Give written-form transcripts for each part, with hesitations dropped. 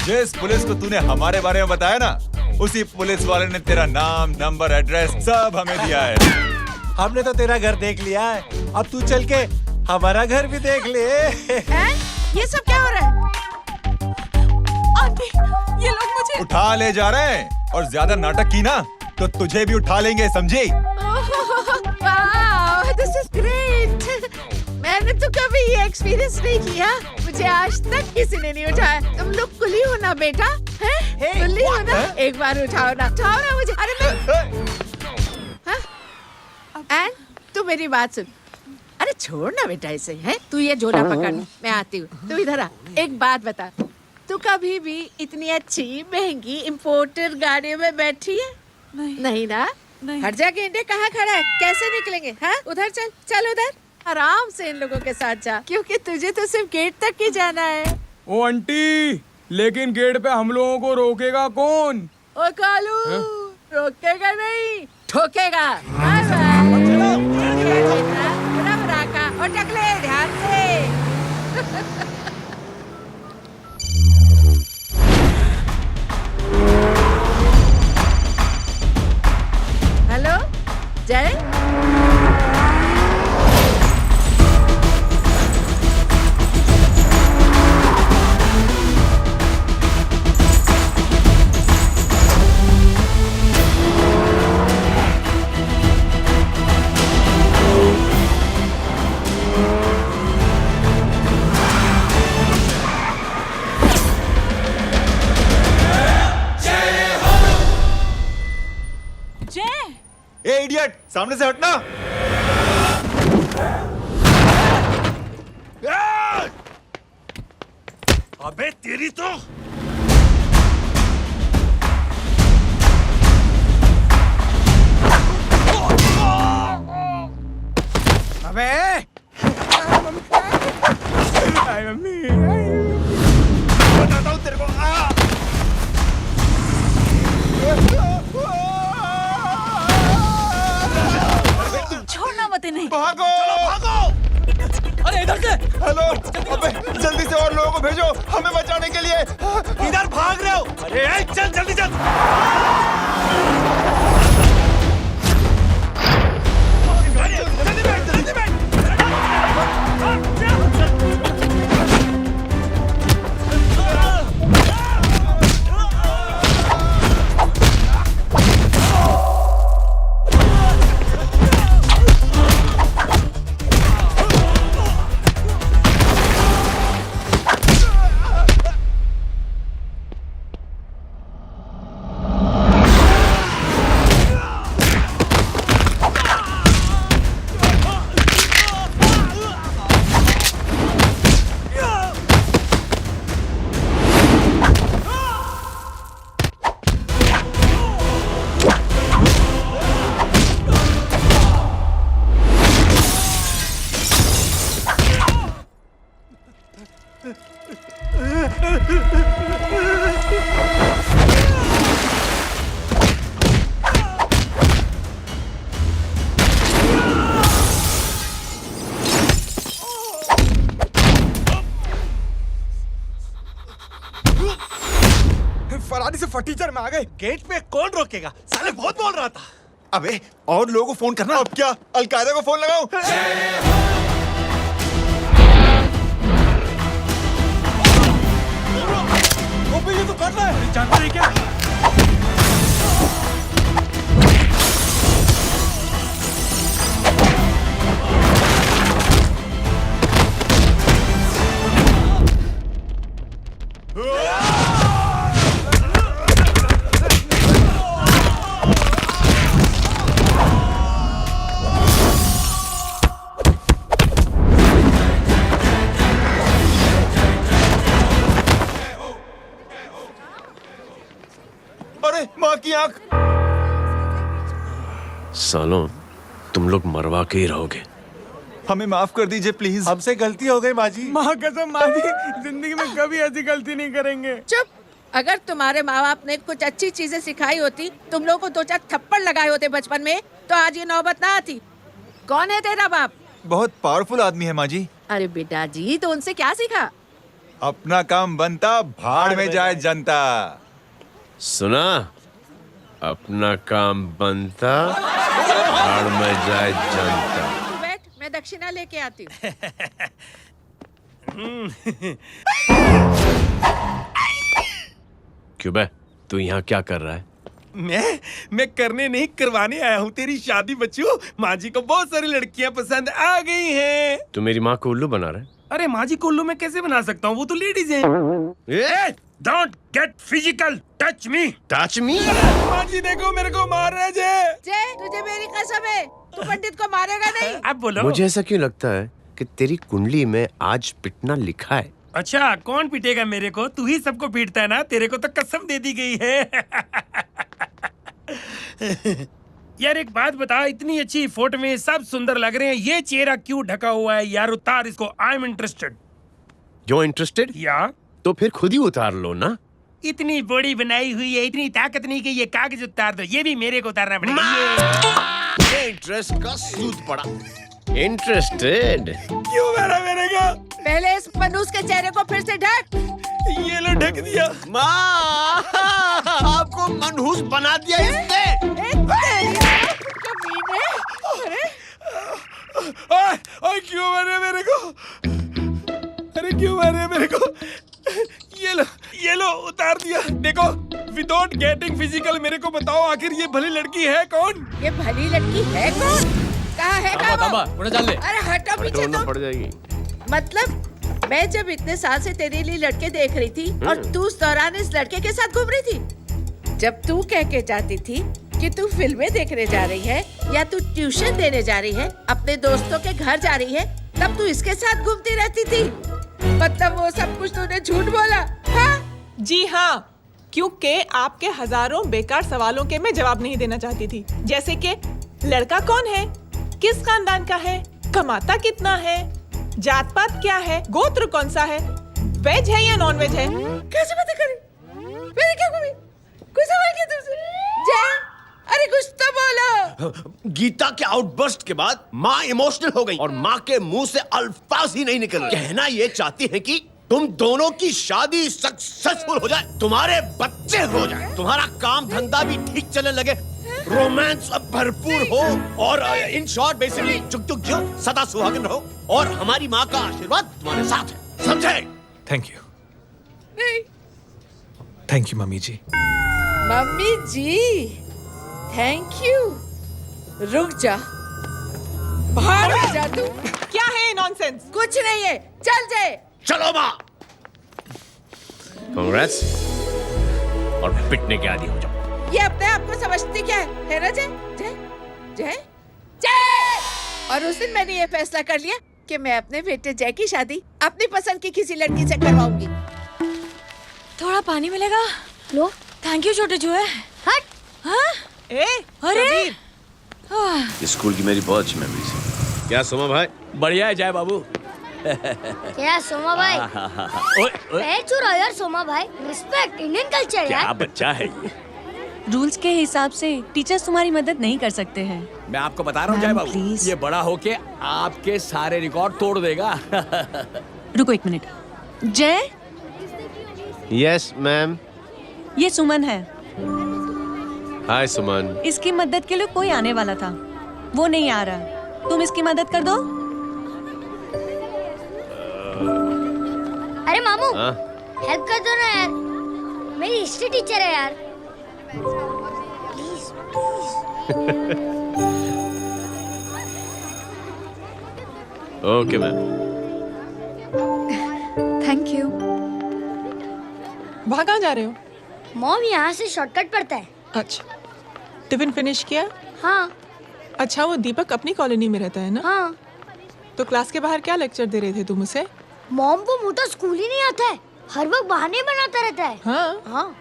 जिस पुलिस को तूने हमारे बारे में बताया ना, उसी पुलिस वाले ने तेरा नाम, नंबर, एड्रेस सब हमें दिया है। हमने तो तेरा घर देख लिया है, अब तू चल के हमारा घर भी देख ले। ये सब क्या हो रहा है? आंटी, ये लोग मुझे उठा ले जा रहे हैं, और ज्यादा नाटक की ना तो तुझे भी उठा लेंगे, समझी? वाह, दिस इज ग्रेट। मैंने तो कभी ये एक्सपीरियंस नहीं किया। मुझे आज तक किसी ने नहीं उठाया। तुम लोग कुली हो ना बेटा? हैं? कुली हो ना? एक बार उठाओ ना मुझे। अरे मैं एंड तू मेरी बात सुन। अरे छोड़ ना बेटा इसे, हैं? तू ये झोला पकड़, मैं आती हूँ। तू इधर आ। एक बात बता, तू कभी भी इतनी अच्छी महंगी इम्पोर्टेड गाड़ी में बैठी है? नहीं ना? नहीं। हट जा गेंडे, कहाँ खड़ा है? कैसे निकलेंगे? हाँ, उधर चल, चल उधर। आराम से इन लोगों के साथ जा, क्योंकि तुझे तो सिर्फ गेट तक ही जाना है। ओ आंटी, लेकिन गेट पे हम लोगों को रोकेगा कौन? ओ कालू, रोकेगा नहीं, ठोकेगा। Bye bye. और टकले ध्यान से। हेलो जय। ए इडियट, सामने से हटना। अबे तेरी तो अबे मम्मी, बताता हूँ तेरे को। छोड़ना मत इन्हें। भागो, भागो। अरे इधर से। हेलो, अबे जल्दी से और लोगों को भेजो हमें बचाने के लिए। इधर भाग रहे हो? अरे चल जल्दी चल। फरारी से फटीचर में आ गए। गेट पे कौन रोकेगा? साले बहुत बोल रहा था। अबे और लोगों को फोन करना। अब क्या अलकायदा को फोन लगाऊं? ये तो कर रहा है। जानते नहीं क्या? अरे माँ की आंख। सालों, तुम लोग मरवा के ही रहोगे। हमें माफ कर दीजिए प्लीज। हमसे गलती हो गई माँ जी। माँ कसम माँ जी, जिंदगी में कभी ऐसी गलती नहीं करेंगे। चुप। अगर तुम्हारे माँ बाप ने कुछ अच्छी चीजें सिखाई होती, तुम लोगों को 2-4 थप्पड़ लगाए होते बचपन में, तो आज ये नौबत ना आती। कौन है तेरा बाप? बहुत पावरफुल आदमी है माँ जी। अरे बेटा जी, तो उनसे क्या सीखा? अपना काम बनता, भाड़ में जाए जनता। सुना? अपना काम बनता, भाड़ में जाए जनता। तू बैठ, मैं दक्षिणा लेके आती हूँ। क्यों बे? तू यहाँ क्या कर रहा है? मैं करने नहीं करवाने आया हूँ तेरी शादी बच्चू। माँ जी को बहुत सारी लड़कियाँ पसंद आ गई हैं। तू मेरी माँ को उल्लू बना रहा है? अरे माँ जी को उल्लू मैं कैसे बना सकता हूँ, वो तो लेडीज हैं। Don't get physical, touch me. Touch me? माँ जी देखो मेरे को मार रहे जय। जय, तुझे मेरी कसम है, तू पंडित को मारेगा नहीं। अब बोलो। मुझे ऐसा क्यों लगता है कि तेरी कुंडली में आज पिटना लिखा है? अच्छा, कौन पीटेगा मेरे को? तू ही सबको पीटता है ना, तेरे को तो कसम दे दी गई है। यार एक बात बता, इतनी अच्छी फोटो में सब सुंदर लग रहे हैं, ये चेहरा क्यों ढका हुआ है? यार उतार इसको, आई एम इंटरेस्टेड। जो इंटरेस्टेड? या तो फिर खुद ही उतार लो ना। इतनी बॉडी बनाई हुई है, इतनी ताकत नहीं कि ये कागज उतार दो, ये भी मेरे को उतारना पड़ेगा। ये इंटरेस्ट का सूद पड़ा। इंटरेस्टेड? क्यों मारा मेरे को? पहले इस मनूस के चेहरे को फिर से ढक। ये लो ढक दिया। माँ, आपको मनहूस बना दिया इसने। ओए क्यों मारे मेरे को? अरे क्यों मारे मेरे को? ये लो उतार दिया। देखो, विदाउट गेटिंग फिजिकल मेरे को बताओ, आखिर ये भली लड़की है कौन? ये भली लड़की है कौन? कहाँ है कहाँ वो? चल ले। अरे हटो पीछे तो। पड़ जाएगी। मतलब मैं जब इतने साल से तेरे लिए लड़के देख रही थी और तू उस दौरान इस लड़के के साथ घूम रही थी। जब तू कह के जाती थी कि तू फिल्में देखने जा रही है या तू ट्यूशन देने जा रही है, अपने दोस्तों के घर जा रही है, तब तू इसके साथ घूमती रहती थी। मतलब वो सब कुछ तूने झूठ बोला? हाँ? जी हाँ, क्योंकि आपके हजारों बेकार सवालों के मैं जवाब नहीं देना चाहती थी। जैसे कि लड़का कौन है, किस खानदान का है, कमाता कितना है, जात पात क्या है, गोत्र कौन सा है, वेज है या नॉन वेज है। कैसे बातें करी? मैंने क्या करी? कोई सवाल किया तुमसे? जय, अरे कुछ तो बोलो। गीता के आउटबर्स्ट के बाद माँ इमोशनल हो गई और माँ के मुंह से अल्फाज ही नहीं निकल रहे। कहना ये चाहती है कि तुम दोनों की शादी सक्सेसफुल हो जाए, तुम्हारे बच्चे हो जाए, तुम्हारा काम धंधा भी ठीक चलने लगे, रोमांस अब भरपूर हो और इन शॉर्ट बेसिकली जुग जुग जियो, सदा सुहागन रहो और हमारी माँ का आशीर्वाद तुम्हारे साथ है। समझे? थैंक यू, नहीं, thank you mummy ji. Mummy ji, thank you. रुक जा, बाहर आ जा तू। क्या है नॉनसेंस? कुछ नहीं है, चल जाए। चलो माँ। कांग्रेस और पिटने के आदी हो जाओ। ये अपने आप को समझती क्या है ना जय? जय जय जय। और उस दिन मैंने ये फैसला कर लिया कि मैं अपने बेटे जय की शादी अपनी पसंद की किसी लड़की से करवाऊंगी। थोड़ा पानी मिलेगा? लो। थैंक यू छोटे जुए। हट। हाँ? ए, अरे स्कूल की मेरी बहुत अच्छी मेमोरीज है। क्या सोमा भाई? बढ़िया है जय बाबू। क्या सोमा भाई? पैर छू यार सोमा भाई, रिस्पेक्ट, इंडियन कल्चर यार। क्या बच्चा है ये? रूल्स के हिसाब से टीचर्स तुम्हारी मदद नहीं कर सकते हैं। मैं आपको बता रहा हूँ जय बाबू, प्लीज। ये बड़ा होके आपके सारे रिकॉर्ड तोड़ देगा। रुको एक मिनट। जय, यस मैम। ये सुमन है। हाय सुमन। इसकी मदद के लिए कोई आने वाला था, वो नहीं आ रहा। तुम इसकी मदद कर दो। अरे मामू, हाँ? हेल्प कर दो ना यार, मेरी हिस्ट्री टीचर है यार। Please please. Okay ma'am. Thank you. वहाँ कहाँ जा रहे हो? मॉम यहाँ से शॉर्टकट पड़ता है। अच्छा, टिफिन फिनिश किया? हाँ अच्छा, वो दीपक अपनी कॉलोनी में रहता है ना? हाँ। तो क्लास के बाहर क्या लेक्चर दे रहे थे तुम उसे? मॉम को मोटा स्कूल ही नहीं आता है, हर वक्त बहाने बनाता रहता है। हाँ हाँ।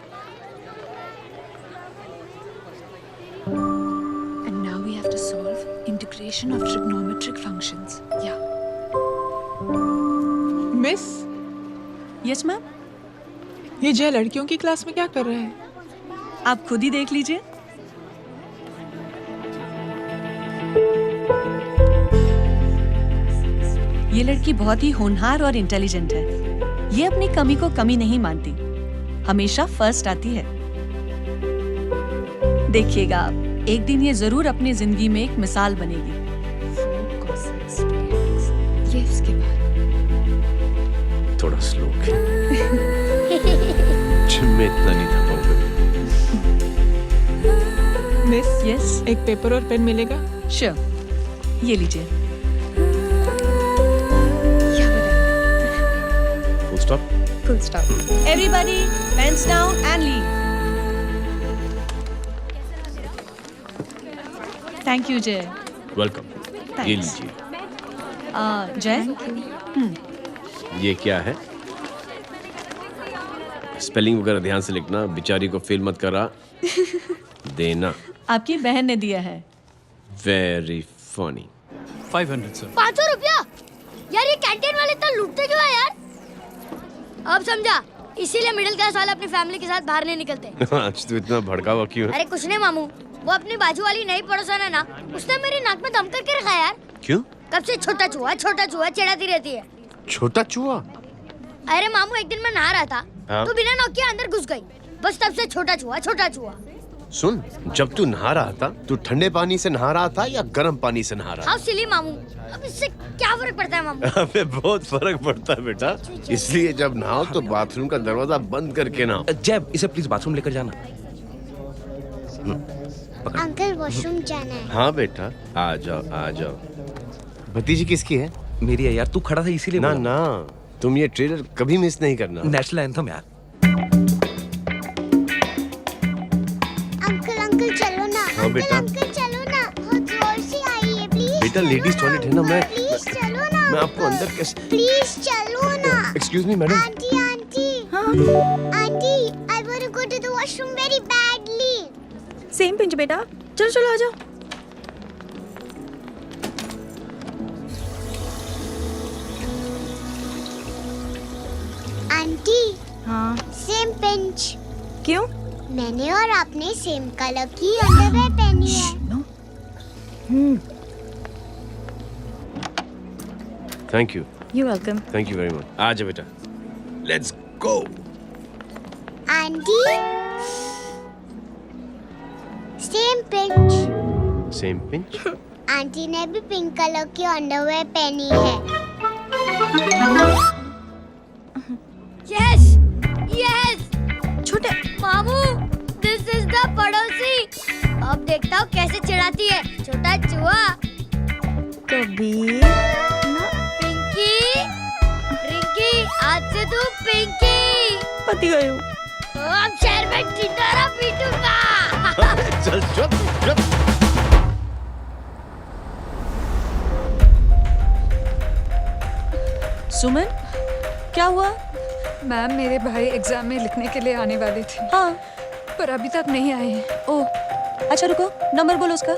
And now we have to solve integration of trigonometric functions. Yeah. Miss, Yes ma'am. ये जय लड़कियों की क्लास में क्या कर रहा है? आप खुद ही देख लीजिए। ये लड़की बहुत ही होनहार और इंटेलिजेंट है। ये अपनी कमी को कमी नहीं मानती, हमेशा फर्स्ट आती है। देखिएगा आप, एक दिन ये जरूर अपनी जिंदगी में एक मिसाल बनेगी। ये इसके बाद थोड़ा स्लो जिम में इतना नहीं था पाऊंगा। मिस, यस, एक पेपर और पेन मिलेगा? श्योर, ये लीजिए। Full stop. Full stop. Everybody pens down and leave. Thank you Jai. Welcome. ये लीजिए। जय, ये क्या है? स्पेलिंग वगैरह ध्यान से लिखना, बेचारी को फेल मत करा देना। आपकी बहन ने दिया है। Very funny. 500 सर। 500 रुपया? यार ये कैंटीन वाले इतना लूटते क्यों है यार? अब समझा, इसीलिए मिडिल क्लास वाले अपनी फैमिली के साथ बाहर नहीं निकलते। आज तो इतना भड़का हुआ क्यों है? अरे कुछ नहीं मामू, वो अपनी बाजू वाली नई पड़ोसन है ना, उसने मेरी नाक में दम करके रखा यार। क्यों? कब से छोटा चूहा चिढ़ाती रहती है। छोटा चूहा? अरे मामू, एक दिन मैं नहा रहा था, हाँ? तो बिना नॉक के अंदर घुस गई, बस तब से छोटा चूहा। सुन, जब तू नहा रहा था, तू ठंडे पानी से नहा रहा था या गर्म पानी से नहा रहा हाउ सिली मामू, अब इससे क्या फर्क पड़ता है मामू? था? अबे बहुत फर्क पड़ता है बेटा, इसलिए जब नहाओ तो बाथरूम का दरवाजा बंद करके नहाओ। जैब, इसे प्लीज बाथरूम लेकर जाना। अंकल वॉशरूम जाना है। हाँ बेटा, आ जाओ। भतीजी किसकी है? मेरी है यार, तू खड़ा था इसीलिए ना बोला। ना, तुम ये ट्रेलर कभी मिस नहीं करना। नेशनल एंथम यार। अंकल चलो ना। हाँ बेटा। अंकल चलो ना, बहुत जोर से आई है, प्लीज। बेटा लेडीज टॉयलेट है ना, प्लीज चलो ना। मैं आपको अंदर कैसे? प्लीज चलो ना। Excuse me madam. Aunty I want to go to the washroom very badly. Same pinch बेटा, चलो आ जाओ। आंटी, हाँ, सेम पिंच। क्यों? मैंने और आपने सेम कलर की अंडरवेयर पहनी है। Thank you. You welcome. Thank you very much. आ जाओ बेटा, let's go. Aunty, same pinch. Same pinch? Aunty ने भी पिंक कलर की अंडरवेयर पहनी है। यस छोटे मामू, दिस इज द पड़ोसी। अब देखता हूँ कैसे चिढ़ाती है, छोटा चूहा। कबीर ना, रिंकी, आज से तू पिंकी। पति गए हो। अब शहर में टिंडोरा पीटूंगा। चल चुप। सुमन, क्या हुआ? मैम, मेरे भाई एग्जाम में लिखने के लिए आने वाले थे, हाँ, पर अभी तक नहीं आए हैं। ओह, अच्छा रुको, नंबर बोलो उसका।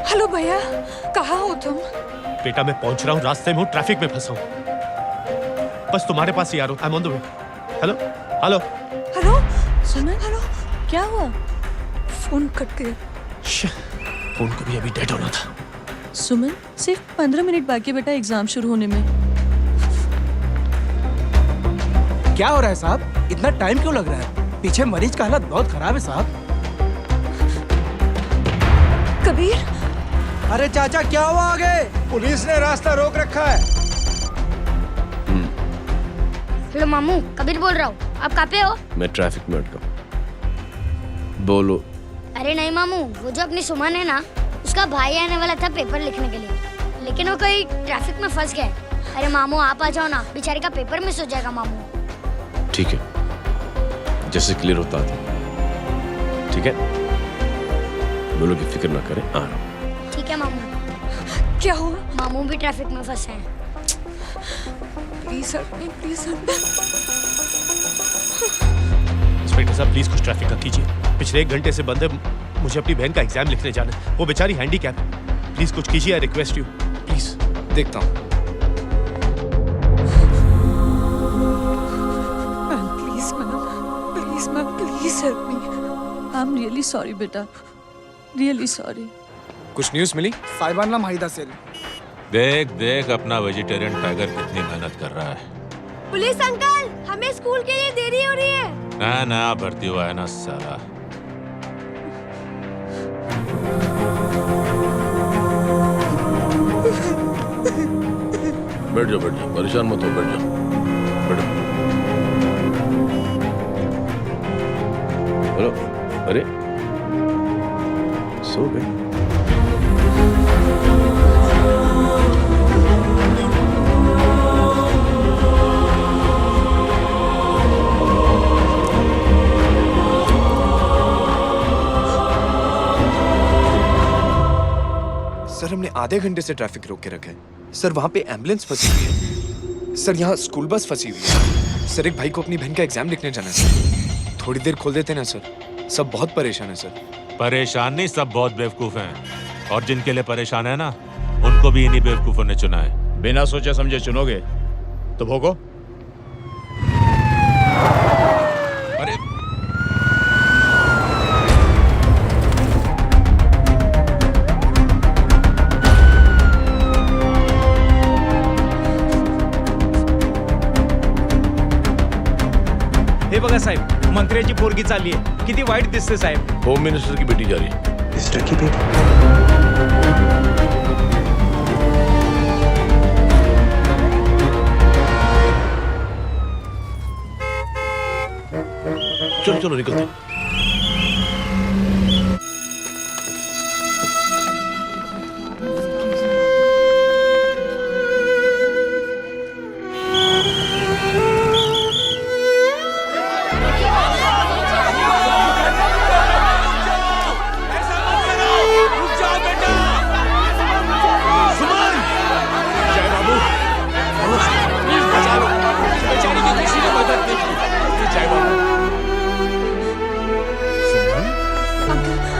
हेलो भैया, कहाँ हो तुम? बेटा मैं पहुंच रहा हूँ, रास्ते में हूँ, ट्रैफिक में फंसा हूँ, बस तुम्हारे पास ही आ रहा हूँ। I am on the way. Hello. Suman, hello, क्या हुआ? फोन कट गया। फोन को भी अभी डेड होना था। सुमन, सिर्फ 15 मिनट बाकी बेटा एग्जाम शुरू होने में। क्या हो रहा है साहब? इतना टाइम क्यों लग रहा है? पीछे मरीज का हालत बहुत खराब है साहब। कबीर, अरे चाचा क्या हुआ आगे? पुलिस ने रास्ता रोक रखा है। हेलो मामू, कबीर बोल रहा हूँ, आप कहाँ पे हो? मैं ट्रैफिक में अटका हूँ। बोलो। अरे नहीं मामू, वो जो अपनी सुमन है ना, उसका भाई आने वाला था पेपर लिखने के लिए, लेकिन वो कोई ट्रैफिक में फंस गया। अरे मामू आप आ जाओ ना, बेचारे का पेपर मिस हो जाएगा मामू। ठीक है, जैसे क्लियर होता था। ठीक है, बोलो कि फिक्र ना करें, आ रहा हूँ। ठीक है मामू। क्या हुआ? मामू भी ट्रैफिक में फंसे हैं। Please help me, please help. Inspector साहब प्लीज कुछ ट्रैफिक का कीजिए, पिछले 1 घंटे से बंद है, मुझे अपनी बहन का एग्जाम लिखने जाना है, वो बेचारी हैंडीकैप है। प्लीज कुछ कीजिए, आई रिक्वेस्ट यू प्लीज। देखता हूँ। Ma'am please help me. I am really sorry बेटा, रियली सॉरी। कुछ न्यूज़ मिली? साहिबाना माहिदा सेल। देख देख अपना वेजिटेरियन टाइगर कितनी मेहनत कर रहा है। पुलिस अंकल, हमें स्कूल के लिए देरी हो रही है। ना ना भर्ती हुआ है ना साला। बैठ जाओ परेशान मत हो, बैठ जाओ बैठो। हेलो, अरे सो गए? सर हमने आधे घंटे से ट्रैफिक रोक के रखा है। सर वहाँ पे एम्बुलेंस फंसी हुई है। सर यहाँ स्कूल बस फंसी हुई है। सर एक भाई को अपनी बहन का एग्जाम लिखने जाना है सर। थोड़ी देर खोल देते ना सर। सब बहुत परेशान है सर। परेशान नहीं, सब बहुत बेवकूफ हैं। और जिनके लिए परेशान है ना, उनको भी इन्हीं बेवकूफों ने चुना है। बिना सोचे समझे चुनोगे तो भोगो। अरे हे बघा साहेब, मंत्र्याची पोरगी चालली आहे. किती वाईट दिसते साहेब. होम मिनिस्टर की बेटी जा रही है। मिस्टर की बेटी? चलो चलो निकलते हैं।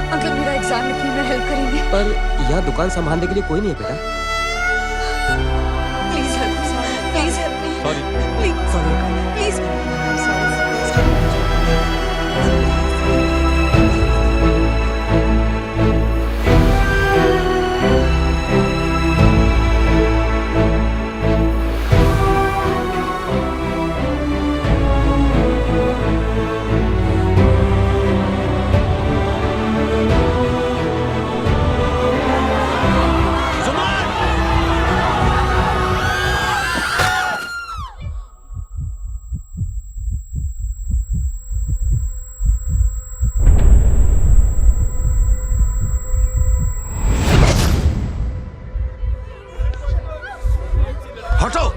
अंकल मेरा एग्जाम लिखने में हेल्प करेंगे? पर यहाँ दुकान संभालने के लिए कोई नहीं है बेटा। Please help, please help me. Sorry please please. हटो,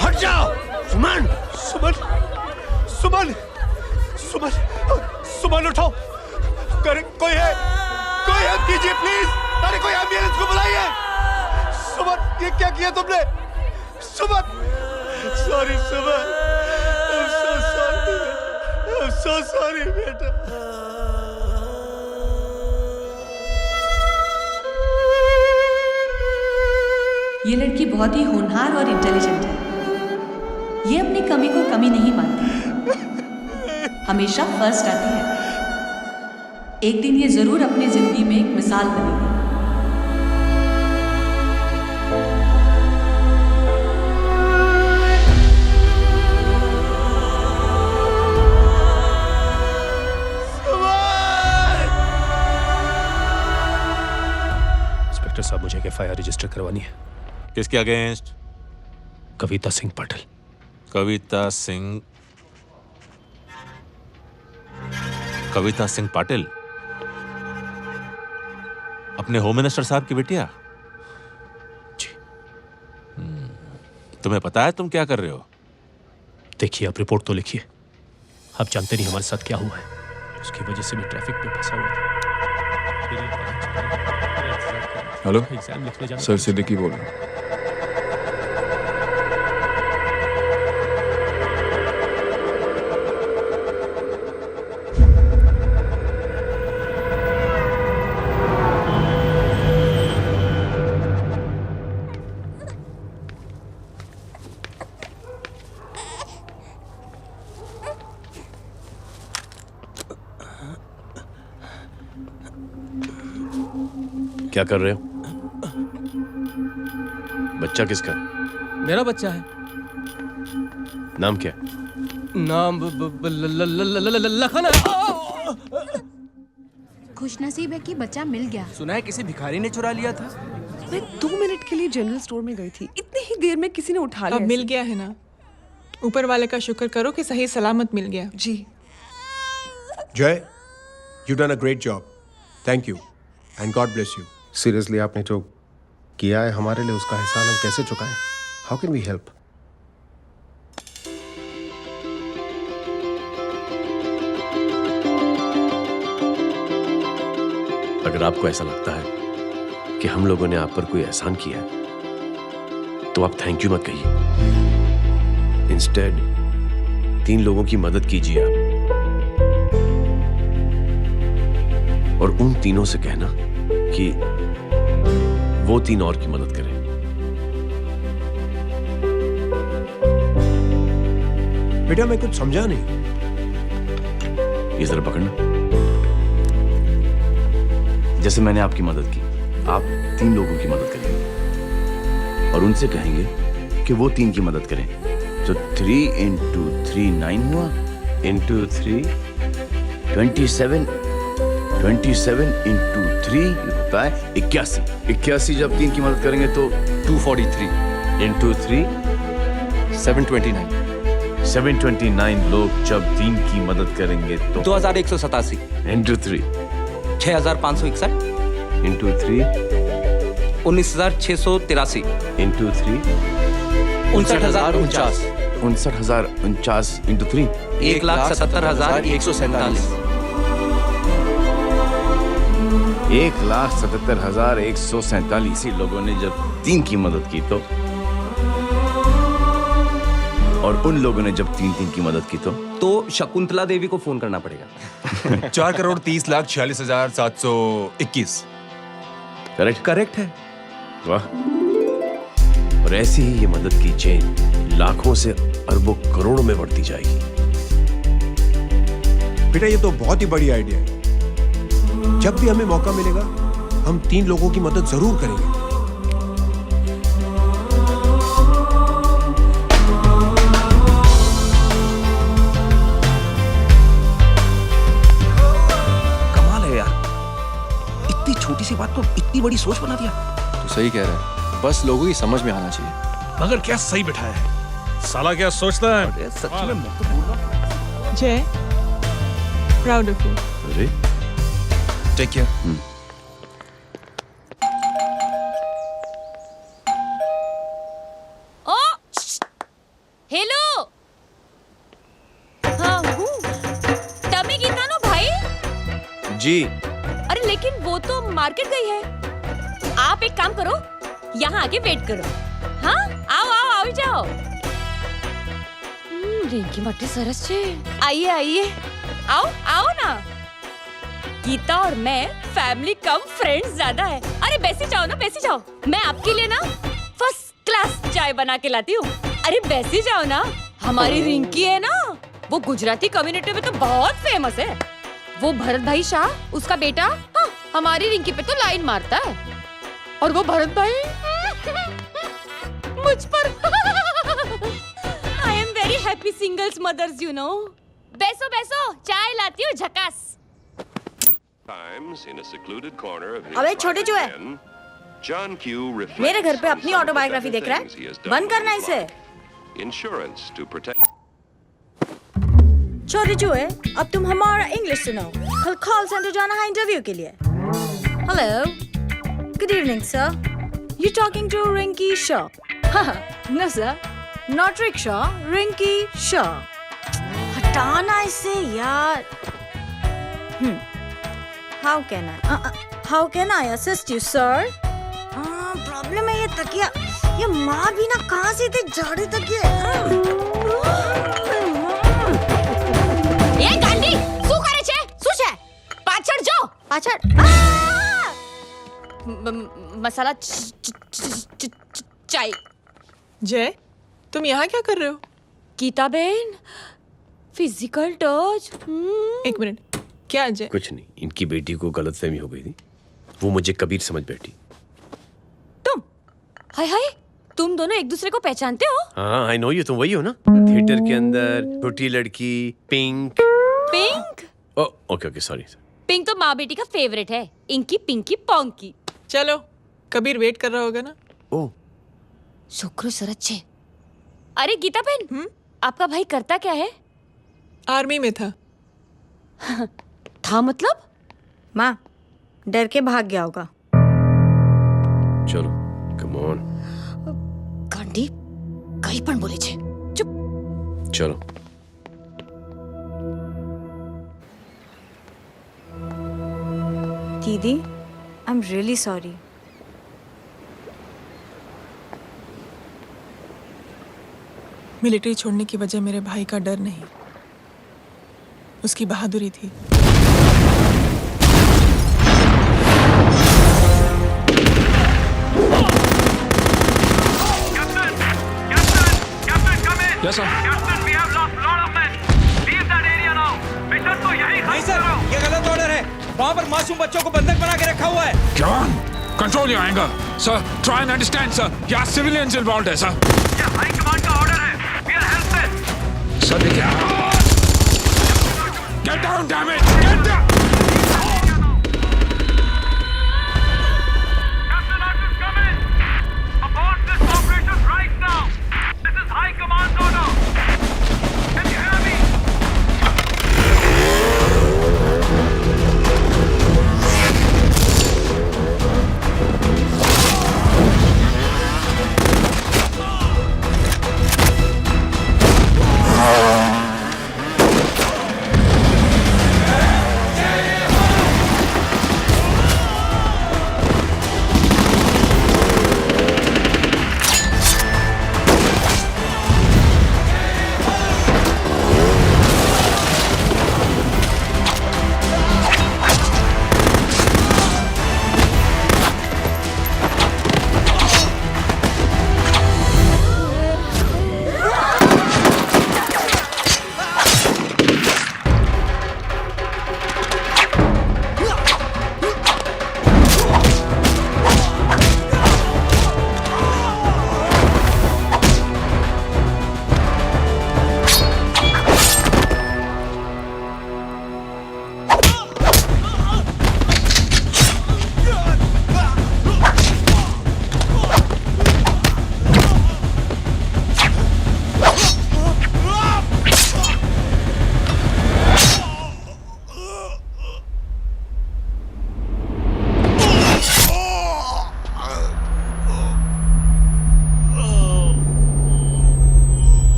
हट जाओ। सुमन, सुमन, सुमन, सुमन, सुमन उठो। कोई है? कोई हेल्प कीजिए प्लीज। अरे कोई एम्बुलेंस को बुलाइए। सुमन, ये क्या किया तुमने? Suman, sorry Suman, I'm so sorry, I'm so sorry बेटा। ये लड़की बहुत ही होनहार और इंटेलिजेंट है। ये अपनी कमी को कमी नहीं मानती, हमेशा फर्स्ट आती है। एक दिन ये जरूर अपनी जिंदगी में एक मिसाल बनेगी। इंस्पेक्टर साहब, मुझे एफआईआर रजिस्टर करवानी है। किसके अगेंस्ट? कविता सिंह पाटिल। कविता सिंह? कविता सिंह पाटिल अपने होम मिनिस्टर साहब की बेटिया? जी। तुम्हें पता है तुम क्या कर रहे हो? देखिए, आप रिपोर्ट तो लिखिए। आप जानते नहीं हमारे साथ क्या हुआ है। उसकी वजह से मैं ट्रैफिक पे फंसा हुआ था। हेलो एग्जाम लिखने जाना। सर सिद्दीकी बोल रहा हूँ। क्या कर रहे हो? बच्चा किसका? मेरा बच्चा है। नाम क्या? नाम लखन है। खुशनसीब है कि बच्चा मिल गया। सुना है किसी भिखारी ने चुरा लिया था। मैं 2 मिनट के लिए जनरल स्टोर में गई थी, इतनी ही देर में किसी ने उठा लिया। अब मिल गया है ना, ऊपर वाले का शुक्र करो कि सही सलामत मिल गया। जी। जय, you done a great job. Thank you and God bless you. Seriously आपने जो किया है हमारे लिए, उसका एहसान हम कैसे चुकाएं? How can we help? अगर आपको ऐसा लगता है कि हम लोगों ने आप पर कोई एहसान किया है, तो आप थैंक यू मत कहिए। इंस्टेड 3 लोगों की मदद कीजिए आप, और उन तीनों से कहना कि वो 3 और की मदद करें। बेटा मैं कुछ समझा नहीं। ये जरा पकड़ना। जैसे मैंने आपकी मदद की, आप 3 लोगों की मदद करेंगे और उनसे कहेंगे कि वो 3 की मदद करें। तो 3 into 3 9 हुआ, into 3 27, 27 into 3 होता है 81। 81 जब 3 की मदद करेंगे तो 243 into 3 729 729 लोग जब 3 की मदद करेंगे तो 2187 into 3 6561 into 3 19683 into 3 59049 59049 into 3 1,77,147 1,77,147 लोगों ने जब 3 की मदद की तो, और उन लोगों ने जब 3 की मदद की तो शकुंतला देवी को फोन करना पड़ेगा। 4,30,46,721। करेक्ट है। वाह। और ऐसी ही ये मदद की चेन लाखों से अरबों करोड़ों में बढ़ती जाएगी। बेटा ये तो बहुत ही बड़ी आइडिया है। जब भी हमें मौका मिलेगा हम 3 लोगों की मदद जरूर करेंगे। कमाल है यार, इतनी छोटी सी बात को इतनी बड़ी सोच बना दिया। तो सही कह रहा है, बस लोगों की समझ में आना चाहिए। मगर क्या सही बिठाया है, साला क्या सोचता है। सच में मैं तो बोल रहा हूं। जय, प्राउड ऑफ यू। अरे टेक केयर। ओ हेलो, हाँ हूँ तभी गीता नो भाई। जी। अरे लेकिन वो तो मार्केट गई है। आप एक काम करो, यहाँ आके वेट करो। हाँ आओ आओ आओ जाओ। रिंकी मट्टी सरस छे। आइए आइए, आओ आओ ना। गीता और मैं फैमिली कम फ्रेंड्स ज्यादा है। अरे बैसी जाओ ना, बैसी जाओ। मैं आपके लिए ना फर्स्ट क्लास चाय बना के लाती हूँ। अरे बैसी जाओ ना। हमारी रिंकी है ना, वो गुजराती कम्युनिटी में तो बहुत फेमस है। वो भरत भाई शाह, उसका बेटा, हाँ, हमारी रिंकी पे तो लाइन मारता है। और वो भरत भाई मुझ पर। I am very happy singles mothers you know. बैसो बैसो, चाय लाती हूँ झकास। अबे छोटे जो है, मेरे घर पे अपनी ऑटोबायोग्राफी देख रहा है, बंद करना इसे। छोटे जो है, अब तुम हमारा इंग्लिश सुनो। कल कॉल सेंटर जाना है इंटरव्यू के लिए। Hello, good evening sir, you talking to Rinki Shaw? No sir, not rickshaw, Rinki Shaw. हटाना इसे यार। How can I assist you, sir? Problem है ये तकिया, ये माँ भी ना कहाँ से थे झाड़े तकिए। ये गांधी, શું કરે છે? શું છે? પાછળ જો, પાછળ। मसाला चाय। जय, तुम यहाँ क्या कर रहे हो? गीता बहन, फिजिकल टच। एक मिनट, क्या अजय? कुछ नहीं, इनकी बेटी को गलतफहमी हो गई थी, वो मुझे कबीर समझ बैठी। हाय हाय, तुम दोनों एक दूसरे को पहचानते हो? हाँ आई नो यू, तुम वही हो ना थिएटर के अंदर छोटी लड़की pink. Pink? Okay okay sorry. Pink तो माँ बेटी का फेवरेट है, इंकी पिंकी पोंकी। चलो, कबीर वेट कर रहा होगा ना। ओ शुक्र सरच्चे। अरे गीता बहन, आपका भाई करता क्या है? आर्मी में था। था मतलब? माँ, डर के भाग गया होगा। चलो कम ऑन। गांडी कहीं पण बोले छे। चुप। चलो दीदी, I am really sorry. Military छोड़ने की वजह मेरे भाई का डर नहीं, उसकी बहादुरी थी। Yes, sir. नहीं सर, ये गलत ऑर्डर है। वहाँ पर मासूम बच्चों को बंधक बना के रखा हुआ है। जवान, control your anger. Sir, try and understand, sir. यहाँ civilians involved है, sir. ये हाई कमांड का ऑर्डर है। We are helpless. Sir, देखिए। Get down, damn it! Get down! Captain Arthur, come in. Abort this operation right now. This is high command order. Can you hear me?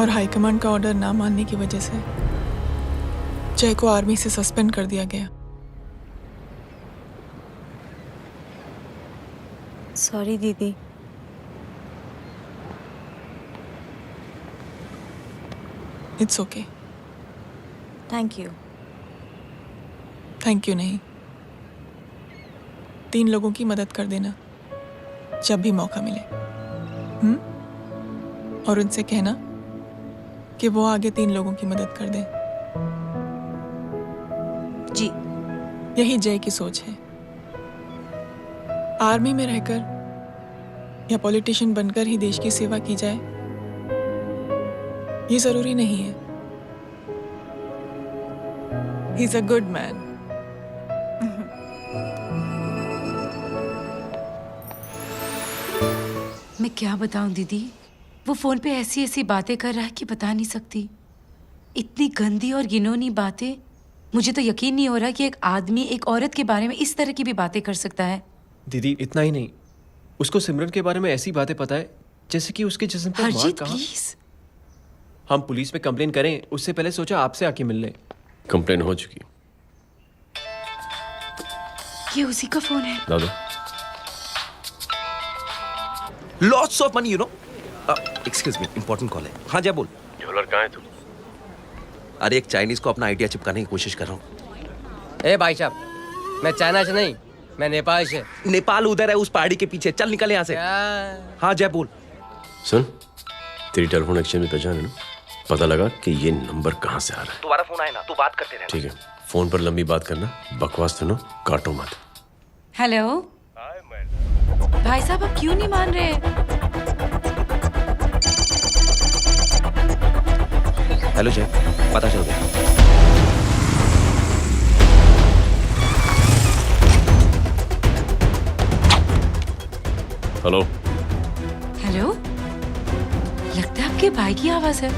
और high command का order ना मानने की वजह से जय को आर्मी से सस्पेंड कर दिया गया। सॉरी दीदी। It's okay. Thank you. Thank you नहीं, 3 लोगों की मदद कर देना जब भी मौका मिले। और उनसे कहना कि वो आगे 3 लोगों की मदद कर दें। जी। यही जय की सोच है। आर्मी में रहकर या पॉलिटिशियन बनकर ही देश की सेवा की जाए, ये जरूरी नहीं है। He is a good man. मैं क्या बताऊं दीदी, वो फोन पे ऐसी ऐसी बातें कर रहा है कि बता नहीं सकती। इतनी गंदी और घिनौनी बातें। मुझे तो यकीन नहीं हो रहा कि एक आदमी एक औरत के बारे में इस तरह की भी बातें कर सकता है। दीदी इतना ही नहीं, उसको सिमरन के बारे में ऐसी बातें पता है जैसे कि उसके जिस्म पर मार हरजीत कहाँ। प्लीज। हम पुलिस में कंप्लेन करें उससे पहले सोचा आपसे आके मिल लें। कंप्लेन हो चुकी। ये उसी का फोन है। दादा lots of money, you know. Excuse me, important call है। हाँ जय बोल। ज्वेलर कहाँ है तू? अरे एक चाइनीज को अपना आइडिया चिपकाने की कोशिश कर रहा हूँ। ए भाई साहब, मैं चाइना से नहीं, मैं नेपाल से। नेपाल उधर है, उस पहाड़ी के पीछे। चल निकल यहाँ से। हाँ जय बोल। सुन, तेरी टेलीफोन एक्सचेंज में पहचान है ना? पता लगा कि ये नंबर कहाँ से आ रहा है। तुम्हारा फोन आए ना, तू बात करते रहना। ठीक है, फोन पर लंबी बात करना, बकवास सुनो, काटो मत। हेलो भाई साहब, आप क्यों नहीं मान रहे? हेलो जय, पता चल गया। हेलो हेलो, लगता है आपके भाई की आवाज है।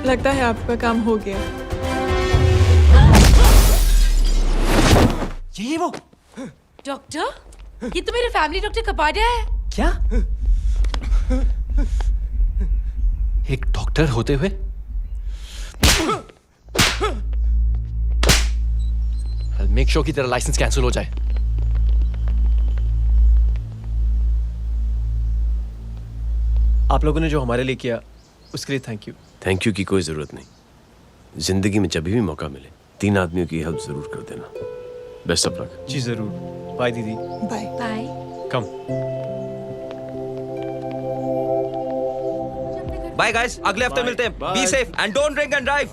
लगता है आपका काम हो गया। ये वो डॉक्टर, ये तो मेरे फैमिली डॉक्टर कपाडिया है। क्या? एक डॉक्टर होते हुए? मेक श्योर कि तेरा लाइसेंस कैंसिल हो जाए। आप लोगों ने जो हमारे लिए किया उसके लिए थैंक यू। थैंक यू की कोई जरूरत नहीं। जिंदगी में जब भी मौका मिले 3 आदमियों की हेल्प जरूर कर देना। Best of luck. जी जरूर। बाय दीदी। Bye bye. Come. Bye guys, अगले हफ्ते मिलते हैं। Be safe and don't drink and drive.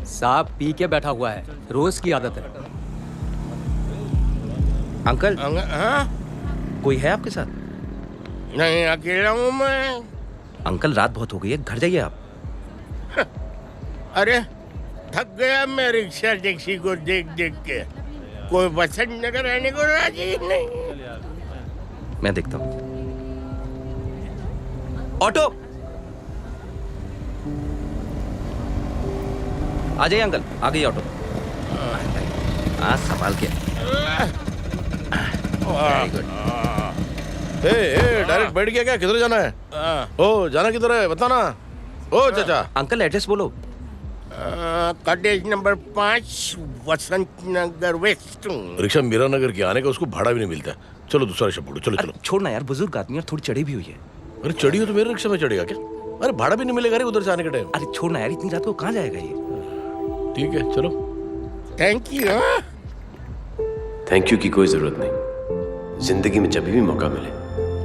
साहब पी के बैठा हुआ है, रोज की आदत है। अंकल, कोई है आपके साथ? नहीं, अकेला हूँ मैं। अंकल रात बहुत हो गई है, घर जाइए आप। अरे थक गया मैं रिक्शा टैक्सी को देख देख के। कोई वसंत नगर रहने को राजी नहीं। मैं देखता हूँ। ऑटो आ जाइए अंकल, आ गई ऑटो। हाँ संभाल के। Very good. डायरेक्ट बैठ गया क्या? किधर जाना है? ओ जाना किधर है बता ना। ओ चाचा। अंकल एड्रेस बोलो। कॉटेज नंबर 5 वसंत नगर वेस्ट। रिक्शा मीरा नगर के आने का उसको भाड़ा भी नहीं मिलता। चलो दूसरा रिक्शा पकड़ो। चलो चलो। छोड़ना यार, बुजुर्ग आदमी और थोड़ी चढ़ी भी हुई है। अरे चढ़ी हो तो मेरे रिक्शा में चढ़ेगा क्या? अरे भाड़ा भी नहीं मिलेगा रे उधर से आने के टाइम। अरे छोड़ना यार, इतनी रात को कहाँ जाएगा ये? ठीक है चलो। Thank you. थैंक यू की कोई जरूरत नहीं। जिंदगी में जब भी मौका मिले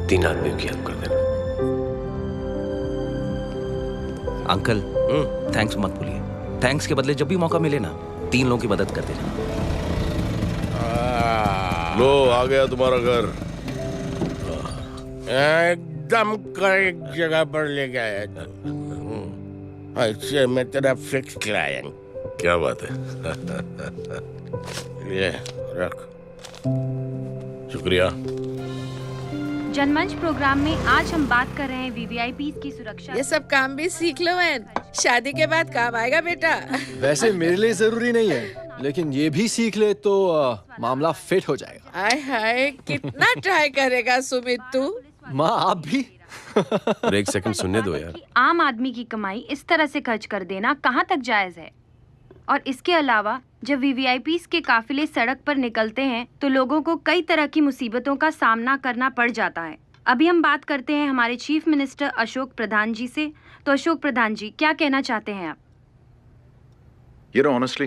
3 आदमियों की हेल्प कर देना। अंकल थैंक्स मत भूलिए। थैंक्स के बदले जब भी मौका मिले ना 3 लोगों की मदद कर देना। लो आ गया तुम्हारा घर। एकदम करेक्ट जगह पर ले गया तू। ऐसे मैं तेरा फिक्स क्लाइंट। क्या बात है। ये रख। शुक्रिया। जनमंच प्रोग्राम में आज हम बात कर रहे हैं वीवीआईपी की सुरक्षा। ये सब काम भी सीख लो एन, शादी के बाद काम आएगा बेटा। वैसे मेरे लिए जरूरी नहीं है, लेकिन ये भी सीख ले तो मामला फिट हो जाएगा। हाय हाय, कितना ट्राई करेगा सुमित तू? माँ आप भी। अरे एक सेकंड सुनने दो यार। आम आदमी की कमाई इस तरह से खर्च कर देना कहाँ तक जायज है? और इसके अलावा जब वीवीआईपीज़ के काफिले सड़क पर निकलते हैं तो लोगों को कई तरह की मुसीबतों का सामना करना पड़ जाता है। अभी हम बात करते हैं हमारे चीफ मिनिस्टर अशोक प्रधान जी से। तो अशोक प्रधान जी, क्या कहना चाहते हैं आप? ये नो ऑनेस्टली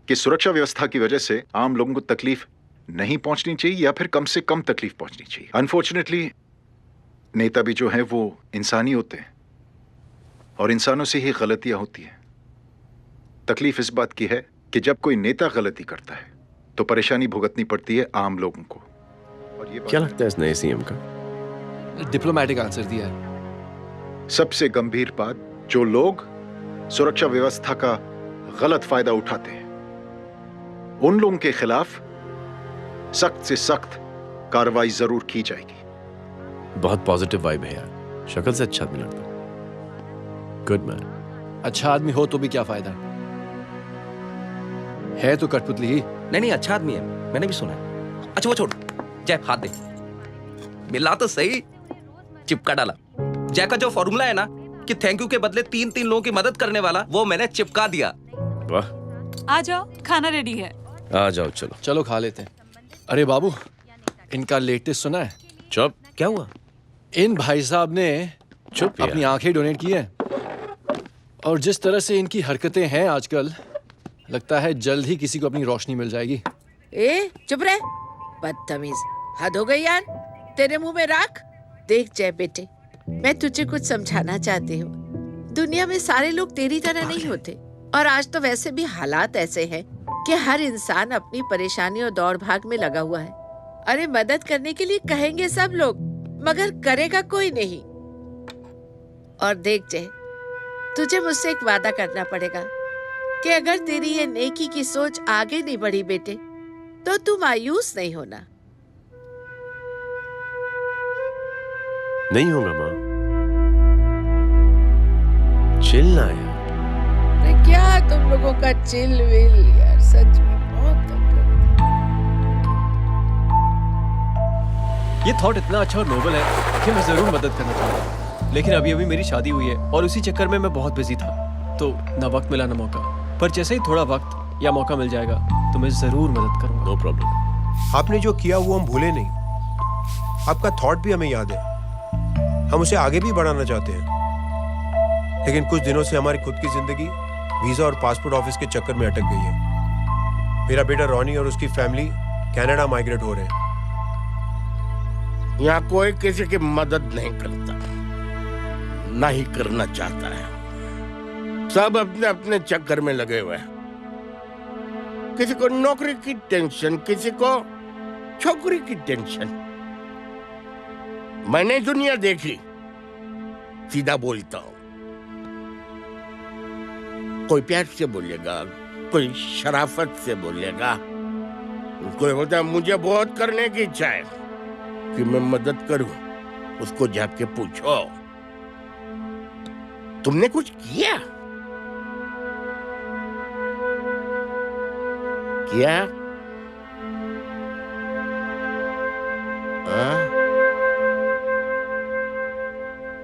कि सुरक्षा व्यवस्था की वजह से आम लोगों को तकलीफ नहीं पहुंचनी चाहिए या फिर कम से कम तकलीफ पहुंचनी चाहिए। अनफॉर्चुनेटली नेता भी जो हैं वो इंसानी होते हैं और इंसानों से ही गलतियां होती हैं। तकलीफ इस बात की है कि जब कोई नेता गलती करता है तो परेशानी भुगतनी पड़ती है आम लोगों को। और ये क्या लगता है इस नए सीएम का? डिप्लोमेटिक आंसर दिया है। सबसे गंभीर बात, जो लोग सुरक्षा व्यवस्था का गलत फायदा उठाते हैं उन लोगों के खिलाफ सख्त से सख्त कार्रवाई जरूर की जाएगी। बहुत पॉजिटिव वाइब है यार। शक्ल से अच्छा आदमी लगता है। Good man. अच्छा आदमी हो तो भी क्या फायदा है तो कठपुतली ही। नहीं अच्छा आदमी है, मैंने भी सुना है। अच्छा वो छोड़, जय हाथ दे। मिला तो सही, चिपका डाला। जय का जो फॉर्मूला है ना कि थैंक यू के बदले 3 लोगों की मदद करने वाला, वो मैंने चिपका दिया। वाह। आ जाओ, खाना रेडी है। आ जाओ, चलो चलो खा लेते हैं। अरे बाबू, इनका लेटेस्ट सुना है? चुप। क्या हुआ? इन भाई साहब ने चुप यार। अपनी आंखें डोनेट की हैं और जिस तरह से इनकी हरकतें हैं आजकल, लगता है जल्द ही किसी को अपनी रोशनी मिल जाएगी। ए चुप रह, बदतमीज, हद हो गई यार, तेरे मुंह में राख। देख जय बेटे, मैं तुझे कुछ समझाना चाहती हूँ। दुनिया में सारे लोग तेरी तरह नहीं होते, और आज तो वैसे भी हालात ऐसे हैं कि हर इंसान अपनी परेशानी और दौड़ भाग में लगा हुआ है। अरे मदद करने के लिए कहेंगे सब लोग, मगर करेगा कोई नहीं। और देख जय, तुझे मुझसे एक वादा करना पड़ेगा कि अगर तेरी ये नेकी की सोच आगे नहीं बढ़ी बेटे, तो तू मायूस नहीं होना। नहीं होगा माँ। चिल ना यार। अरे क्या तुम लोगों का चिल विल यार, सच में बहुत ये थॉट इतना अच्छा और नोबल है कि मैं जरूर मदद करना चाहूंगा, लेकिन अभी अभी मेरी शादी हुई है और उसी चक्कर में मैं बहुत बिजी था, तो ना वक्त मिला ना मौका। पर जैसे ही थोड़ा वक्त या मौका मिल जाएगा तो मैं जरूर मदद करूंगा। No problem. आपने जो किया वो हम भूले नहीं, आपका थॉट भी हमें याद है, हम उसे आगे भी बढ़ाना चाहते हैं, लेकिन कुछ दिनों से हमारी खुद की जिंदगी वीजा और पासपोर्ट ऑफिस के चक्कर में अटक गई है। मेरा बेटा रॉनी और उसकी फैमिली कनाडा माइग्रेट हो रहे हैं। यहाँ कोई किसी की मदद नहीं करता, ना ही करना चाहता है। सब अपने अपने चक्कर में लगे हुए हैं। किसी को नौकरी की टेंशन, किसी को छोकरी की टेंशन। मैंने दुनिया देखी, सीधा बोलता हूं। कोई प्यार से बोलेगा, कोई शराफत से बोलेगा, कोई होता है मुझे बहुत करने की इच्छा है कि मैं मदद करूं। उसको जाके पूछो, तुमने कुछ किया? क्या?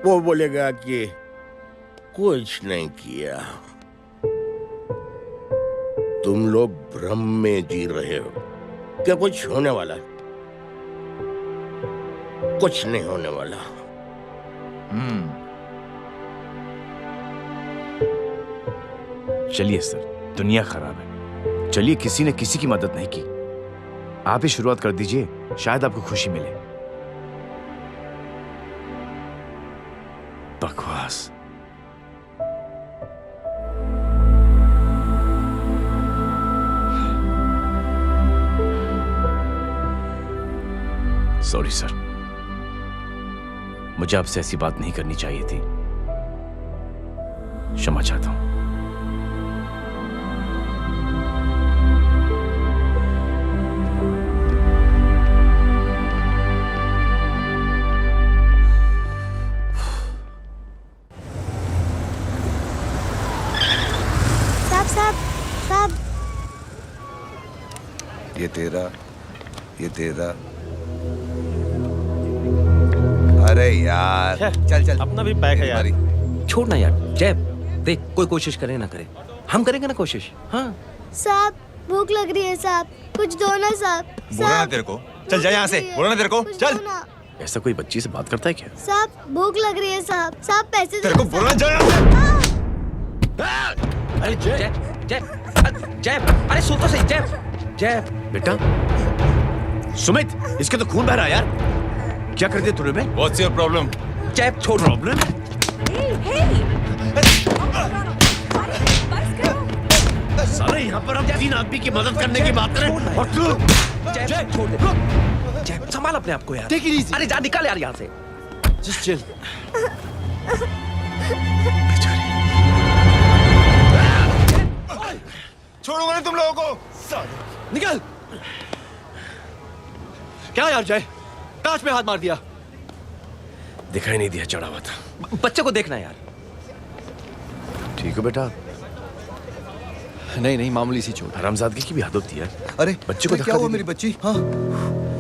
वो बोलेगा कि कुछ नहीं किया। तुम लोग भ्रम में जी रहे हो। क्या कुछ होने वाला? कुछ नहीं होने वाला। चलिए सर, दुनिया खराब है, चलिए किसी ने किसी की मदद नहीं की, आप ही शुरुआत कर दीजिए, शायद आपको खुशी मिले। बकवास। सॉरी सर, मुझे आपसे ऐसी बात नहीं करनी चाहिए थी, क्षमा चाहता हूं। साहब, ये तेरा। अरे यार, चल अपना भी पैक है यार। छोड़ ना यार। जय देख, कोई कोशिश करे ना करे, हम करेंगे ना कोशिश। हाँ साहब भूख लग रही है साहब, कुछ दो ना साहब। बोला ना तेरे को, चल जा यहाँ से, बोला ना तेरे को, चल। ऐसा कोई बच्ची से बात करता है क्या? साहब भूख लग रही है साहब, साहब पैसे तेरे को बोला जा यहाँ से। अरे जय जय जय, अरे सुन तो सही। जय बेटा, सुमित, इसके तो खून बह रहा है यार, क्या कर दिया तूने? What's your problem? जय छोड़। प्रॉब्लम? सारे यहाँ पर हम 3 आदमी की मदद करने की बात करें और तू? जय छोड़। जय संभाल अपने आप को यार। Take it easy. अरे जा, निकल यार यहाँ से। Just chill. छोड़ूंगा ना तुम लोगों को। निकल। क्या यार जय, कांच पे हाथ मार दिया। दिखाई नहीं दिया, चढ़ा हुआ था। बच्चे को देखना यार। ठीक हो बेटा? नहीं मामूली सी चोट। हरामजादगी की भी हद होती है। अरे बच्चे को क्या हुआ मेरी बच्ची? हाँ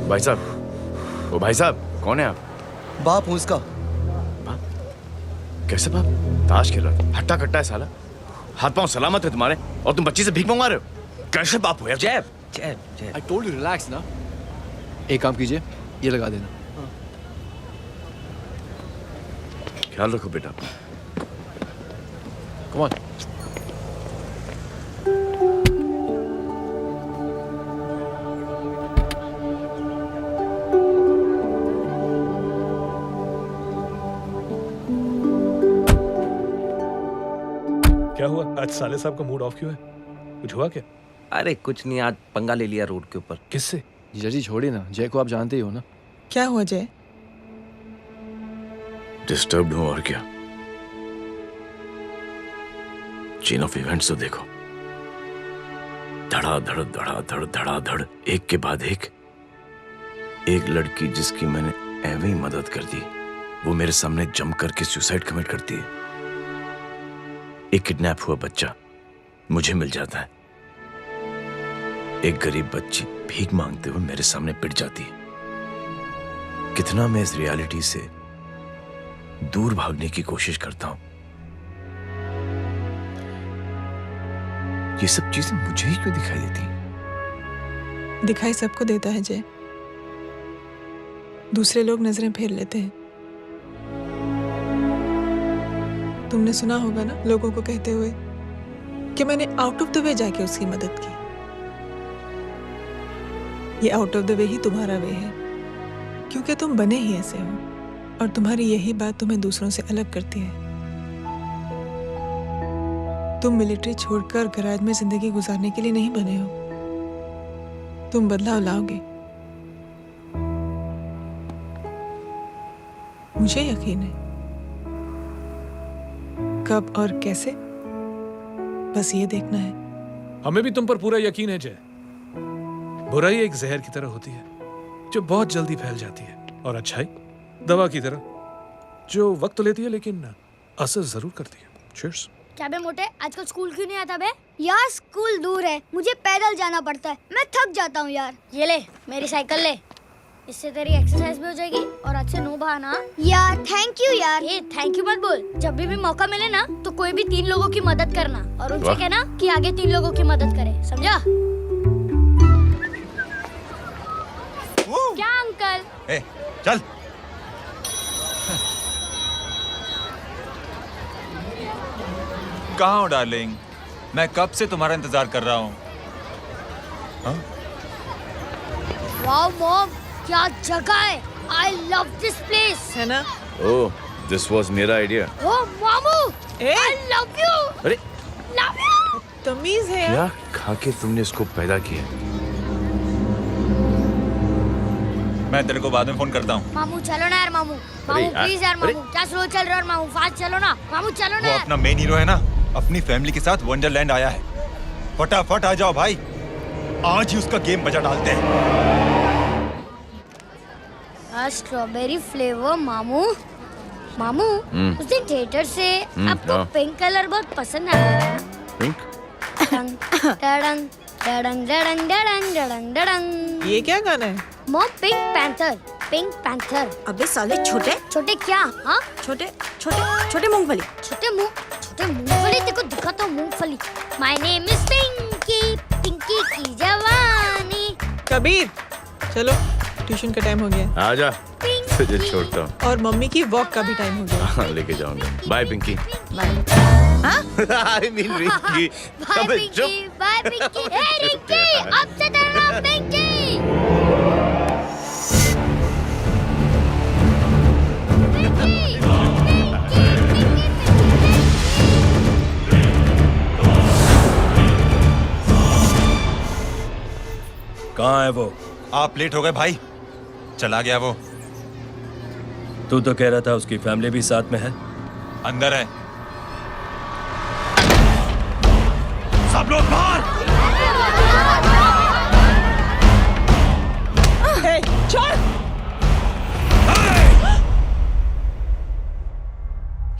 भाई साहब, ओ भाई साहब, कौन है आप? बाप हूँ उसका। कैसे बाप? ताश खेल रहा, हट्टा कट्टा है साला, हाथ पांव सलामत है तुम्हारे, और तुम बच्ची से भीख मंगवा रहे हो? कैसे बाप हो यार? जय जय जय, I told you relax ना। एक काम कीजिए, ये लगा देना। ख्याल रखो बेटा। Come on. क्या हुआ आज साले साहब का मूड ऑफ क्यों है? कुछ हुआ क्या? अरे कुछ नहीं, आज पंगा ले लिया रोड के ऊपर। किससे? जीजा जी छोड़िए ना, जय को आप जानते ही हो ना। क्या हुआ जय? डिस्टर्ब्ड हूं और क्या। चेन ऑफ इवेंट्स तो देखो, धड़ाधड़ धड़ाधड़ धड़ाधड़, एक के बाद एक लड़की जिसकी मैंने एवं ही मदद कर दी, वो मेरे सामने जम करके सुसाइड कमिट करती है। एक किडनैप हुआ बच्चा मुझे मिल जाता है। एक गरीब बच्ची भीख मांगते हुए मेरे सामने पिट जाती है। कितना मैं इस रियलिटी से दूर भागने की कोशिश करता हूं। ये सब चीजें मुझे ही क्यों दिखाई देती हैं? दिखाई सबको देता है जय, दूसरे लोग नजरें फेर लेते हैं। तुमने सुना होगा ना लोगों को कहते हुए कि मैंने आउट ऑफ द वे जाके उसकी मदद की। ये आउट ऑफ द वे ही तुम्हारा वे है, क्योंकि तुम बने ही ऐसे हो और तुम्हारी यही बात तुम्हें दूसरों से अलग करती है। तुम मिलिट्री छोड़कर गैराज में जिंदगी गुजारने के लिए नहीं बने हो। तुम बदलाव लाओगे, मुझे यकीन है। कब और कैसे, बस ये देखना है। हमें भी तुम पर पूरा यकीन है जय। बुराई एक जहर की तरह होती है जो बहुत जल्दी फैल जाती है, और अच्छाई दवा की तरह जो वक्त तो लेती है लेकिन असर जरूर करती है। चीयर्स। क्या बे मोटे, आजकल स्कूल क्यों नहीं आता बे? यार स्कूल दूर है, मुझे पैदल जाना पड़ता है, मैं थक जाता हूँ यार। ये ले मेरी साइकिल ले, इससे तेरी एक्सरसाइज भी हो जाएगी और आज से नो बहाना। यार थैंक यू यार। ये थैंक यू मत बोल, जब भी मौका मिले ना तो कोई भी 3 लोगों की मदद करना और उनसे कहना कि आगे 3 लोगों की मदद करे, समझा? क्या अंकल? ए, चल। कहाँ हो डार्लिंग? मैं कब से तुम्हारा इंतजार कर रहा हूँ। वाओ मॉम, क्या जगह है। I love this place. है ना? ओह, दिस वाज मेरा आइडिया। ओह मामू, I love you. अरे Love you. तमीज है यार। क्या खा के तुमने इसको पैदा किया? मैं तेरे को बाद में फोन करता हूँ। मामू चलो ना यार, मामू प्लीज यार, मामू क्या स्लो चल रहा है मामू, फास्ट चलो ना मामू, चलो ना वो यार। अपना मेन हीरो है ना, अपनी फैमिली के साथ वंडरलैंड आया है। फटाफट आ जाओ भाई, आज ही उसका गेम बजा डालते हैं। स्ट्रॉबेरी फ्लेवर मामू। मामू उस दिन थिएटर से आपको पिंक कलर बहुत पसंद आया। पिंक? डडंग डडंग डडंग डडंग डडंग डडंग। ये क्या गाना है? Mom pink panther, pink panther. अबे साले छोटे छोटे क्या? हाँ छोटे छोटे छोटे मूंगफली। छोटे मूंगफली, देखो दिखाता हूँ मूंगफली। My name is Pinky, Pinky की जवानी। कबीर चलो, ट्यूशन का टाइम हो गया। आजा, तुझे छोड़ता हूँ। और मम्मी की वॉक का भी टाइम हो गया। हाँ, लेके जाऊंगा। बाय पिंकी। हाँ? I mean Rinky. Bye Pinky, bye Pinky. Hey Rinky, अब से तेरा नाम पिंकी। कहाँ है वो? आप लेट हो गए भाई, चला गया वो। तू तो कह रहा था उसकी फैमिली भी साथ में है। अंदर है। सब लोग बाहर। छोड़।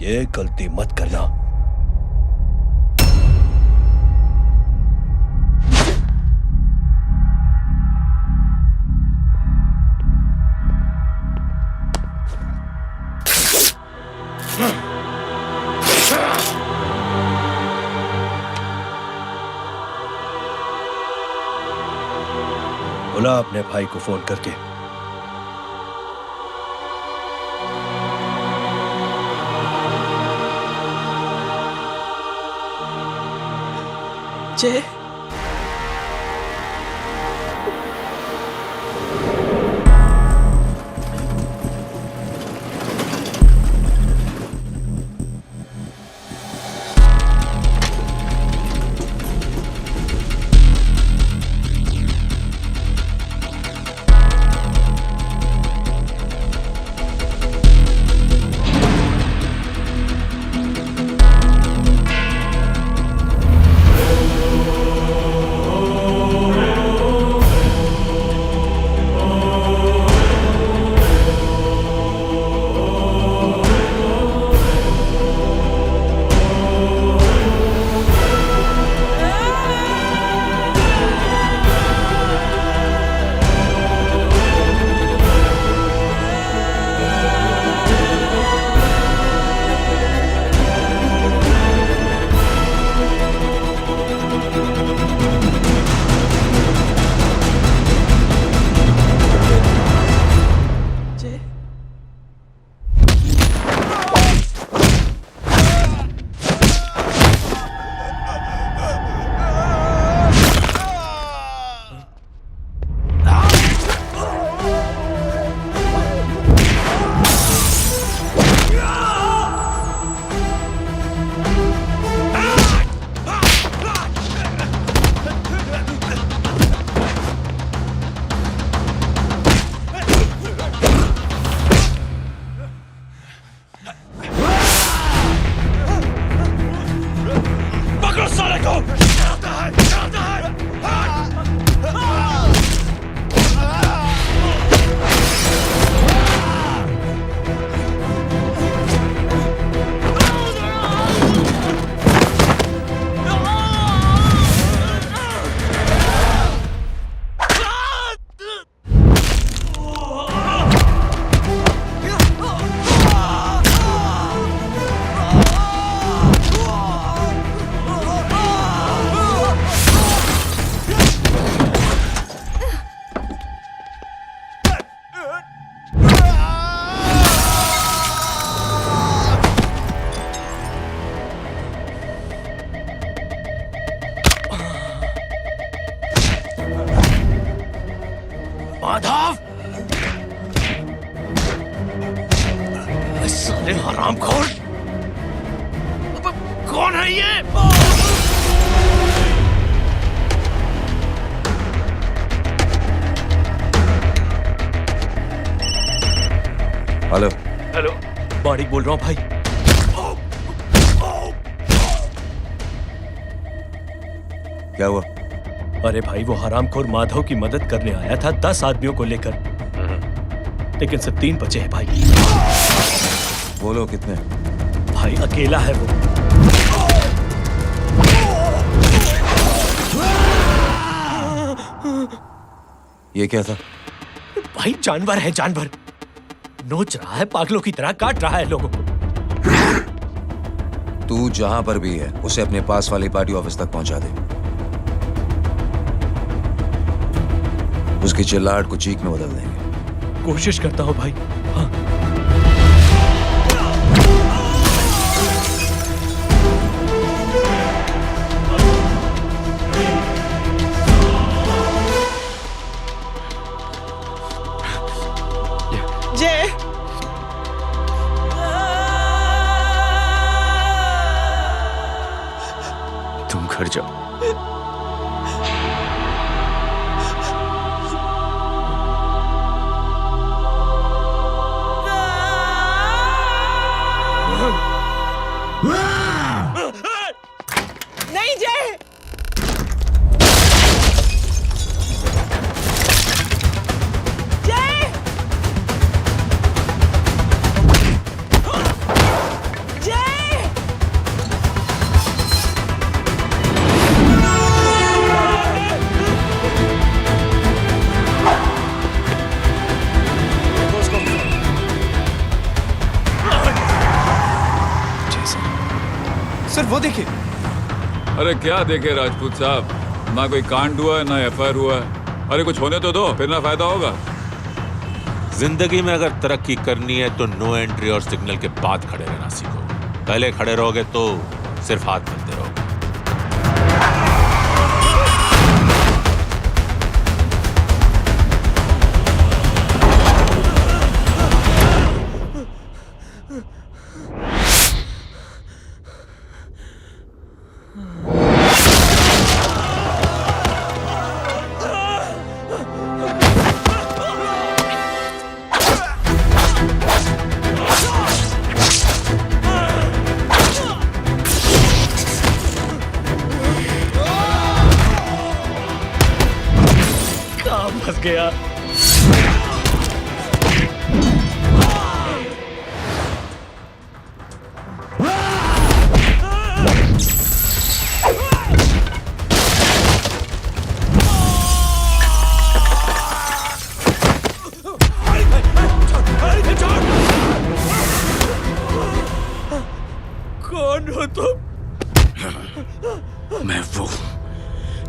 ये गलती मत करना। बुला अपने भाई को फोन करके। जय माधव, साले हरामखोर, कौन है ये? हेलो हेलो, माणिक बोल रहा हूँ भाई। क्या हुआ? अरे भाई, वो हरामखोर माधव की मदद करने आया था 10 आदमियों को लेकर, लेकिन सिर्फ 3 बचे हैं भाई। बोलो कितने? भाई अकेला है वो। ये क्या था? भाई जानवर है, जानवर। नोच रहा है, पागलों की तरह काट रहा है लोगों को। तू जहां पर भी है उसे अपने पास वाली पार्टी ऑफिस तक पहुंचा दे। उसकी चिल्लाहट को चीख में बदल देंगे। कोशिश करता हूं भाई। हाँ। जय तुम घर जाओ। नहीं जय, जय, जय, सर वो देखिए। अरे क्या देखे राजपूत साहब, ना कोई कांड हुआ है ना एफआईआर हुआ है। अरे कुछ होने तो दो, फिर ना फायदा होगा। जिंदगी में अगर तरक्की करनी है तो नो एंट्री और सिग्नल के बाद खड़े रहना सीखो। पहले खड़े रहोगे तो सिर्फ हाथ मिलते रहोगे। फंस गया। कौन हो तुम? मैं वो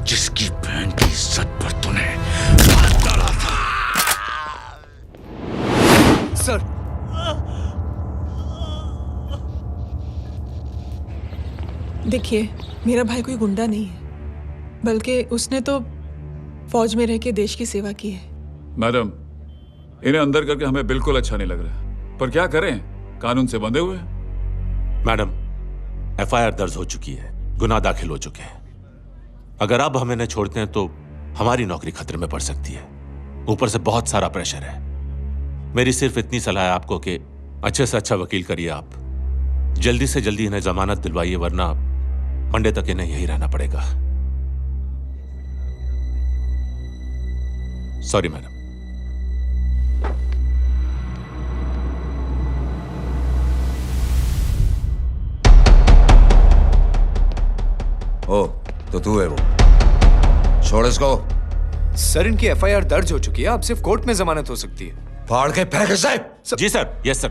जिसकी बहन की इज्जत पर तूने हाथ डाला था। सर, देखिए, मेरा भाई कोई गुंडा नहीं है, बल्कि उसने तो फौज में रह के देश की सेवा की है। मैडम, इन्हें अंदर करके हमें बिल्कुल अच्छा नहीं लग रहा, पर क्या करें, कानून से बंधे हुए हैं। मैडम, एफआईआर दर्ज हो चुकी है, गुनाह दाखिल हो चुके हैं। अगर अब हम इन्हें छोड़ते हैं तो हमारी नौकरी खतरे में पड़ सकती है। ऊपर से बहुत सारा प्रेशर है। मेरी सिर्फ इतनी सलाह है आपको कि अच्छे से अच्छा वकील करिए आप। जल्दी से जल्दी इन्हें जमानत दिलवाइए, वरना मंडे तक इन्हें यही रहना पड़ेगा। Sorry madam. ओ, तो तू है वो। छोड़ इसको। सर, इनकी एफआईआर दर्ज हो चुकी है, अब सिर्फ कोर्ट में जमानत हो सकती है। फाड़ के फेंक इसे। जी सर। Yes sir.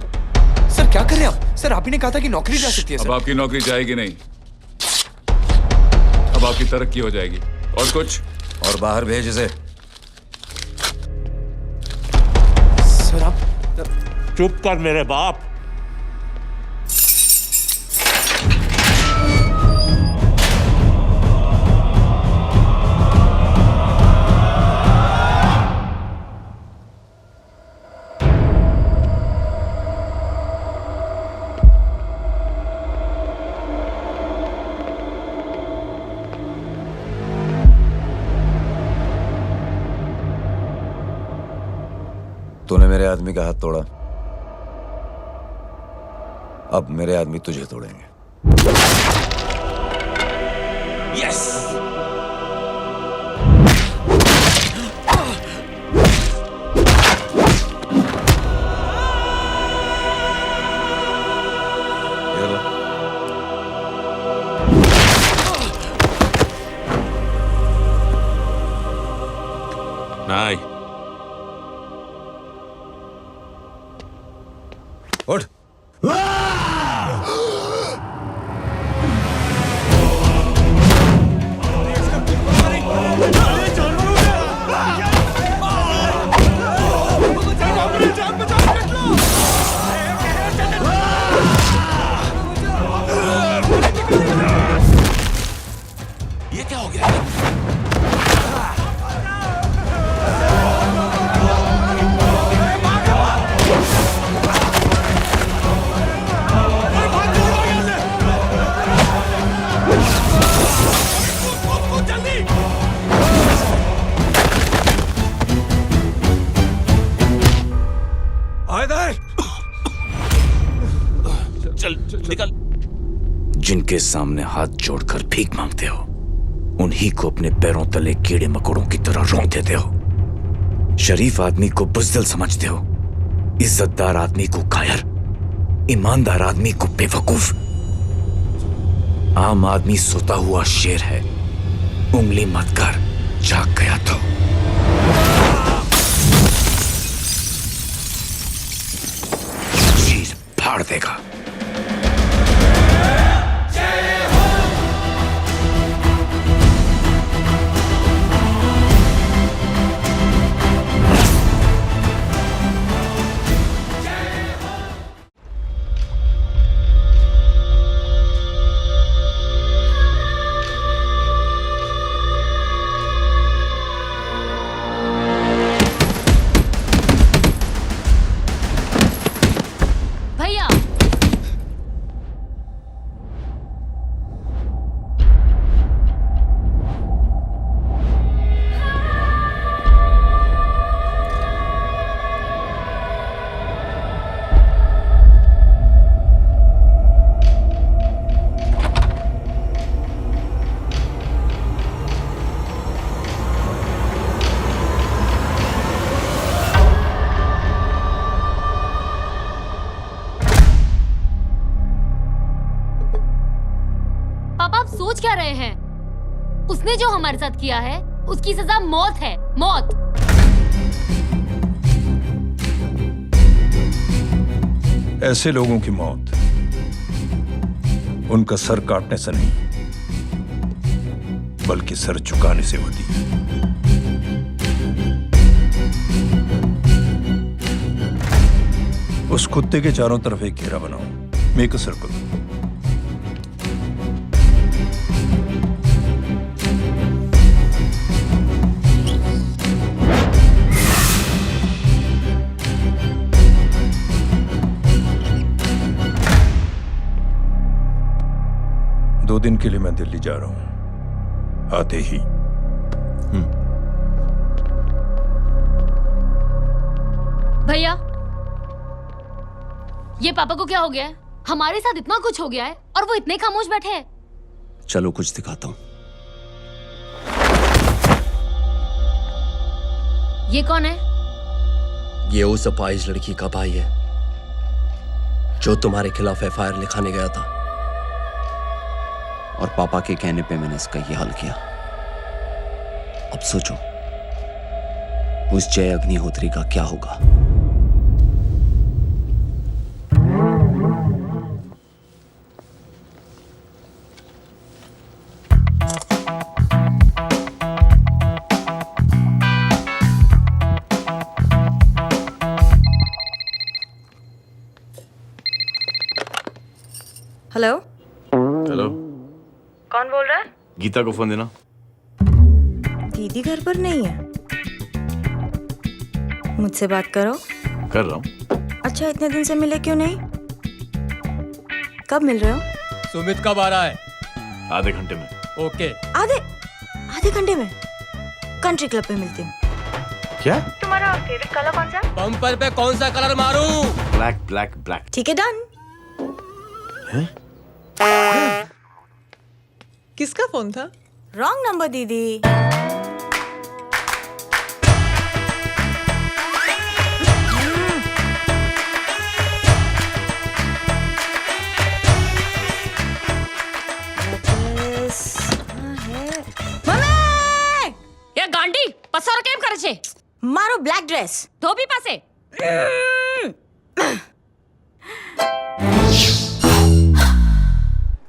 सर, क्या कर रहे हैं आप? सर, आप ही ने कहा था कि नौकरी जा सकती है। अब आपकी नौकरी जाएगी नहीं, अब आपकी तरक्की हो जाएगी। और कुछ? और बाहर भेज इसे। सर, आप चुप कर मेरे बाप। तूने मेरे आदमी का हाथ तोड़ा, अब मेरे आदमी तुझे तोड़ेंगे। यस। नहीं। उठ। ये क्या हो गया? चल निकल। जिनके सामने हाथ जोड़कर भीख मांगते हो, उन्हीं को अपने पैरों तले कीड़े मकोड़ों की तरह रोक देते हो। शरीफ आदमी को बुज़दिल समझते हो, इज्जतदार आदमी को कायर, ईमानदार आदमी को बेवकूफ। आम आदमी सोता हुआ शेर है, उंगली मत कर, जाग गया तो। चीर फाड़ देगा। सोच क्या रहे हैं? उसने जो हमारे साथ किया है उसकी सजा मौत है, मौत। ऐसे लोगों की मौत उनका सर काटने से नहीं बल्कि सर झुकाने से होती है। उस कुत्ते के चारों तरफ एक घेरा बनाओ, मेक अ सर्कल। दो दिन के लिए मैं दिल्ली जा रहा हूं, आते ही भैया, ये पापा को क्या हो गया है? हमारे साथ इतना कुछ हो गया है और वो इतने खामोश बैठे हैं। चलो कुछ दिखाता हूं। ये कौन है? ये उस अपाहिज लड़की का भाई है जो तुम्हारे खिलाफ एफआईआर लिखाने गया था। और पापा के कहने पे मैंने इसका ये हाल किया। अब सोचो उस जय अग्निहोत्री का क्या होगा। हेलो हेलो, कौन बोल रहा है? गीता को फोन देना। दीदी घर पर नहीं है। मुझसे बात करो। कर रहा हूँ। अच्छा, इतने दिन से मिले क्यों नहीं? कब मिल रहे हो? सुमित कब आ रहा है? आधे घंटे में। ओके। आधे घंटे में कंट्री क्लब पे मिलती हूँ। क्या? तुम्हारा फेवरेट कलर कौन सा? बम्पर पे कौन सा कलर मारूं? Black black black. ठीक है, डन। किसका फोन था? रॉन्ग नंबर दीदी। ये गांडी पसार केम करे छे? मारो ब्लैक ड्रेस धोबी पासे।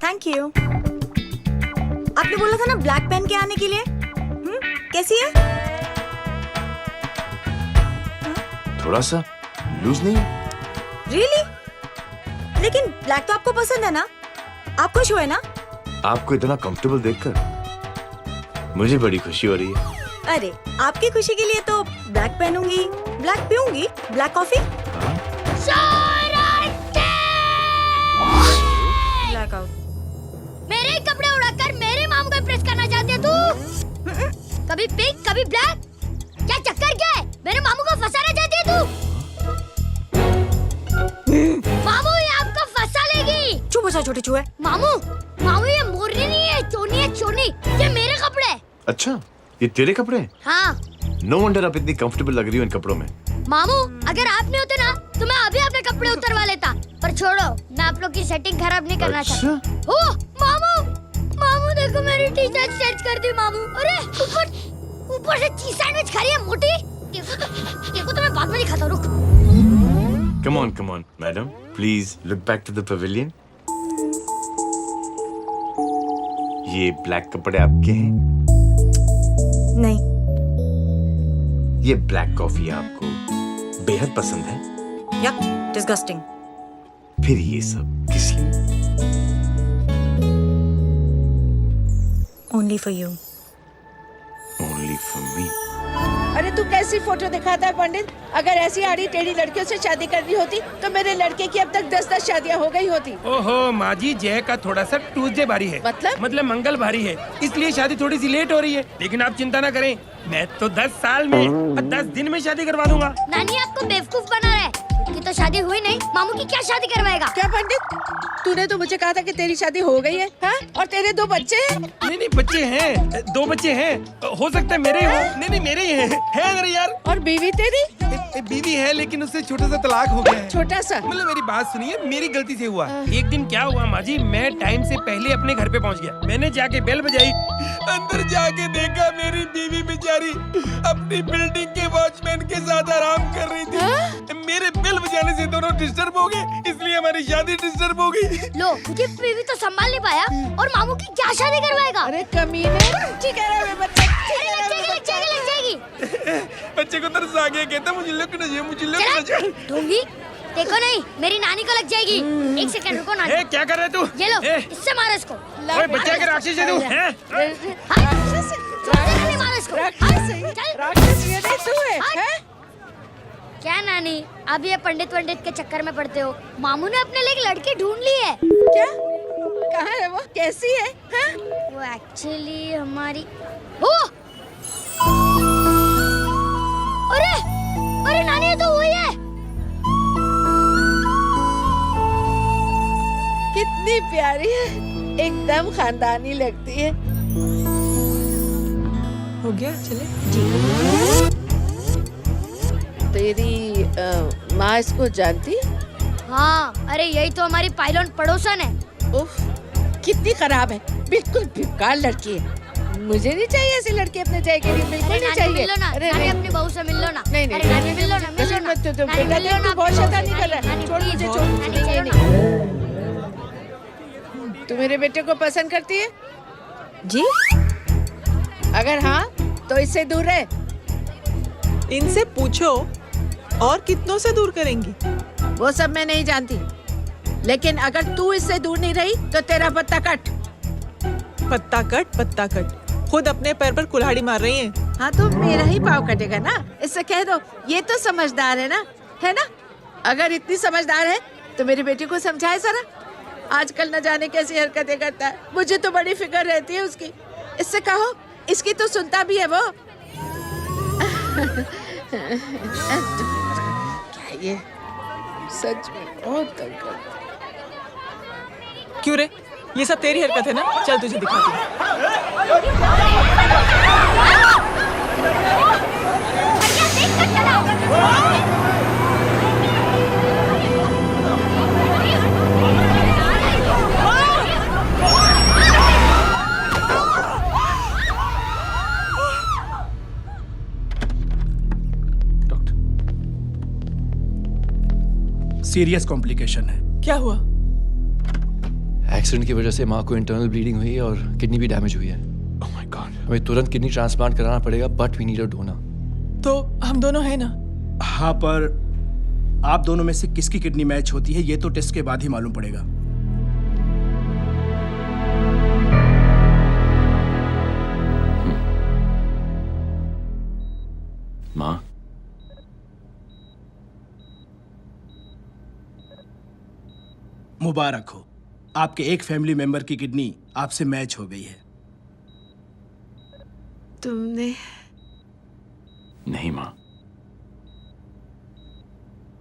Thank you. आपने बोला था ना ब्लैक पेन के आने के लिए। कैसी है? थोड़ा सा लूज नहीं? रियली? लेकिन ब्लैक तो आपको पसंद है ना? आप खुश हुए ना? आपको इतना कंफर्टेबल देखकर मुझे बड़ी खुशी हो रही है। अरे, आपकी खुशी के लिए तो ब्लैक पहनूंगी, ब्लैक पीऊंगी, ब्लैक कॉफी। Black out. मेरे कपड़े उड़ाकर मेरे मामू को इम्प्रेस करना चाहती है तू? कभी पिंक, कभी ब्लैक। क्या चक्कर क्या है? मेरे मामू को फंसाना चाहती है तू? मामू, ये आपको फंसा लेगी। चुप हो जा छोटे चूहे। मामू, मामू ये मोरनी नहीं है, चोनी है, चोनी। ये मेरे कपड़े हैं। अच्छा, ये तेरे कपड़े हैं? हाँ। नो वंडर आप इतनी कंफर्टेबल लग रही हो इन कपड़ों में। मामू, अगर आप नहीं होते ना तो मैं अभी अपने कपड़े उतरवा लेता। पर छोड़ो, मैं आप लोग की सेटिंग खराब नहीं करना चाहता। ओह मामू, मामू देखो मेरी टी शर्ट चेंज कर दी मामू। अरे ऊपर से चीज सैंडविच खा रही है मोटी। देखो तो मैं बाद में दिखाता हूँ, रुक। Come on, madam. Please look back to the pavilion. ये ब्लैक कपड़े आपके हैं? नहीं। ये ब्लैक कॉफी आपको बेहद पसंद है? या डिस्गस्टिंग। फिर ये सब किस लिए? Only for you. Only for me. अरे तू कैसी फोटो दिखाता है पंडित? अगर ऐसी आड़ी टेढ़ी लड़कियों से शादी करनी होती तो मेरे लड़के की अब तक 10-10 शादियां हो गई होती। ओहो माँ जी, जय का थोड़ा सा ट्यूसडे भारी है। मतलब मंगल भारी है, इसलिए शादी थोड़ी सी लेट हो रही है। लेकिन आप चिंता ना करें, मैं तो 10 साल में और 10 दिन में शादी करवा दूंगा। नानी आपको बेवकूफ बना रहा है। की तो शादी हुई नहीं, मामू की क्या शादी करवाएगा? क्या पंडित? तूने तो मुझे कहा था कि तेरी शादी हो गई है, हाँ? और तेरे 2 बच्चे हैं? नहीं बच्चे हैं, 2 बच्चे हैं, हो सकता है मेरे हो। नहीं मेरे ही हैं मेरे यार। और बीवी तेरी? बीवी है लेकिन उससे छोटा सा तलाक हो गया है। छोटा सा? मतलब मेरी बात सुनिए, मेरी गलती से हुआ। एक दिन क्या हुआ माँ जी, मैं टाइम से पहले अपने घर पे पहुँच गया। मैंने जाके बेल बजाई, अंदर जाके देखा मेरी बीवी बेचारी अपनी बिल्डिंग के वॉचमैन के साथ आराम कर रही थी। मेरे बेल बजाने से दोनों डिस्टर्ब हो गए, इसलिए हमारी शादी डिस्टर्ब हो गई। लो, क्योंकि बीवी तो संभाल नहीं पाया और मामू की क्या शादी करवाएगा? अरे कमीने, ठीक है बच्चे, बच्चे को तरस आ गया, कहता मुझे लगना चाहिए, मुझे लगना चाहिए। ढोंगी, देखो नहीं, मेरी नानी को लग जाएगी। 1 सेकंड रुको नानी। ए, क्या कर रहे तू? ये लो, इससे मारो इसको। ओए बच्चा के राक्षस है तू, हैं? मारो इसको। राक्षस ये नहीं तू है, हैं? क्या नानी, अब ये पंडित के चक्कर में पड़ते हो? मामू ने अपने लिए एक लड़की ढूंढ ली है। क्या? कहाँ है वो? कैसी है? हाँ? वो एक्चुअली हमारी अरे नानी, ये तो वही है। कितनी प्यारी है, एकदम खानदानी लगती है। हो गया, चले। तेरी माँ इसको जानती? हाँ, अरे यही तो हमारी पायलट पड़ोसन है। उफ, कितनी खराब है, बिल्कुल बेकार लड़की है। मुझे नहीं चाहिए ऐसी लड़की अपने जय के लिए, बिल्कुल नहीं चाहिए। मिलो ना, नानी अपनी बहू से मिल लो ना। नहीं मिलो ना। बेटा देख, तू बहुत शैतानी कर रहा है। छोड़ मुझे, छोड़। तू मेरे बेटे को पसंद करती है? जी? अगर हाँ, तो इससे दूर रहे। इनसे पूछो, और कितनों से दूर करेंगी? वो सब मैं नहीं जानती, लेकिन अगर तू इससे दूर नहीं रही तो तेरा पत्ता कट। पत्ता कट। खुद अपने पैर पर कुल्हाड़ी मार रही हैं। हाँ, तो मेरा ही पाँव कटेगा ना। इससे कह दो, ये तो समझदार है ना, है ना? अगर इतनी समझदार है तो मेरी बेटी को समझाए जरा। आजकल न जाने कैसी हरकतें करता है, मुझे तो बड़ी फिक्र रहती है उसकी। इससे कहो, इसकी तो सुनता भी है वो। क्या ये सच में बहुत तंग करता है। क्यों रे, ये सब तेरी हरकत है ना? चल तुझे दिखाती हूँ। सीरियस कॉम्प्लिकेशन है। क्या हुआ? एक्सीडेंट की वजह से माँ को इंटरनल ब्लीडिंग हुई है और किडनी भी डैमेज हुई है। Oh my God. हमें तुरंत किडनी ट्रांसप्लांट कराना पड़ेगा, but we need a donor. तो हम दोनों हैं ना? हाँ, पर आप दोनों में से किसकी किडनी मैच होती है ये तो टेस्ट के बाद ही मालूम पड़ेगा। माँ, मुबारक हो, आपके एक फैमिली मेंबर की किडनी आपसे मैच हो गई है। तुमने? नहीं माँ।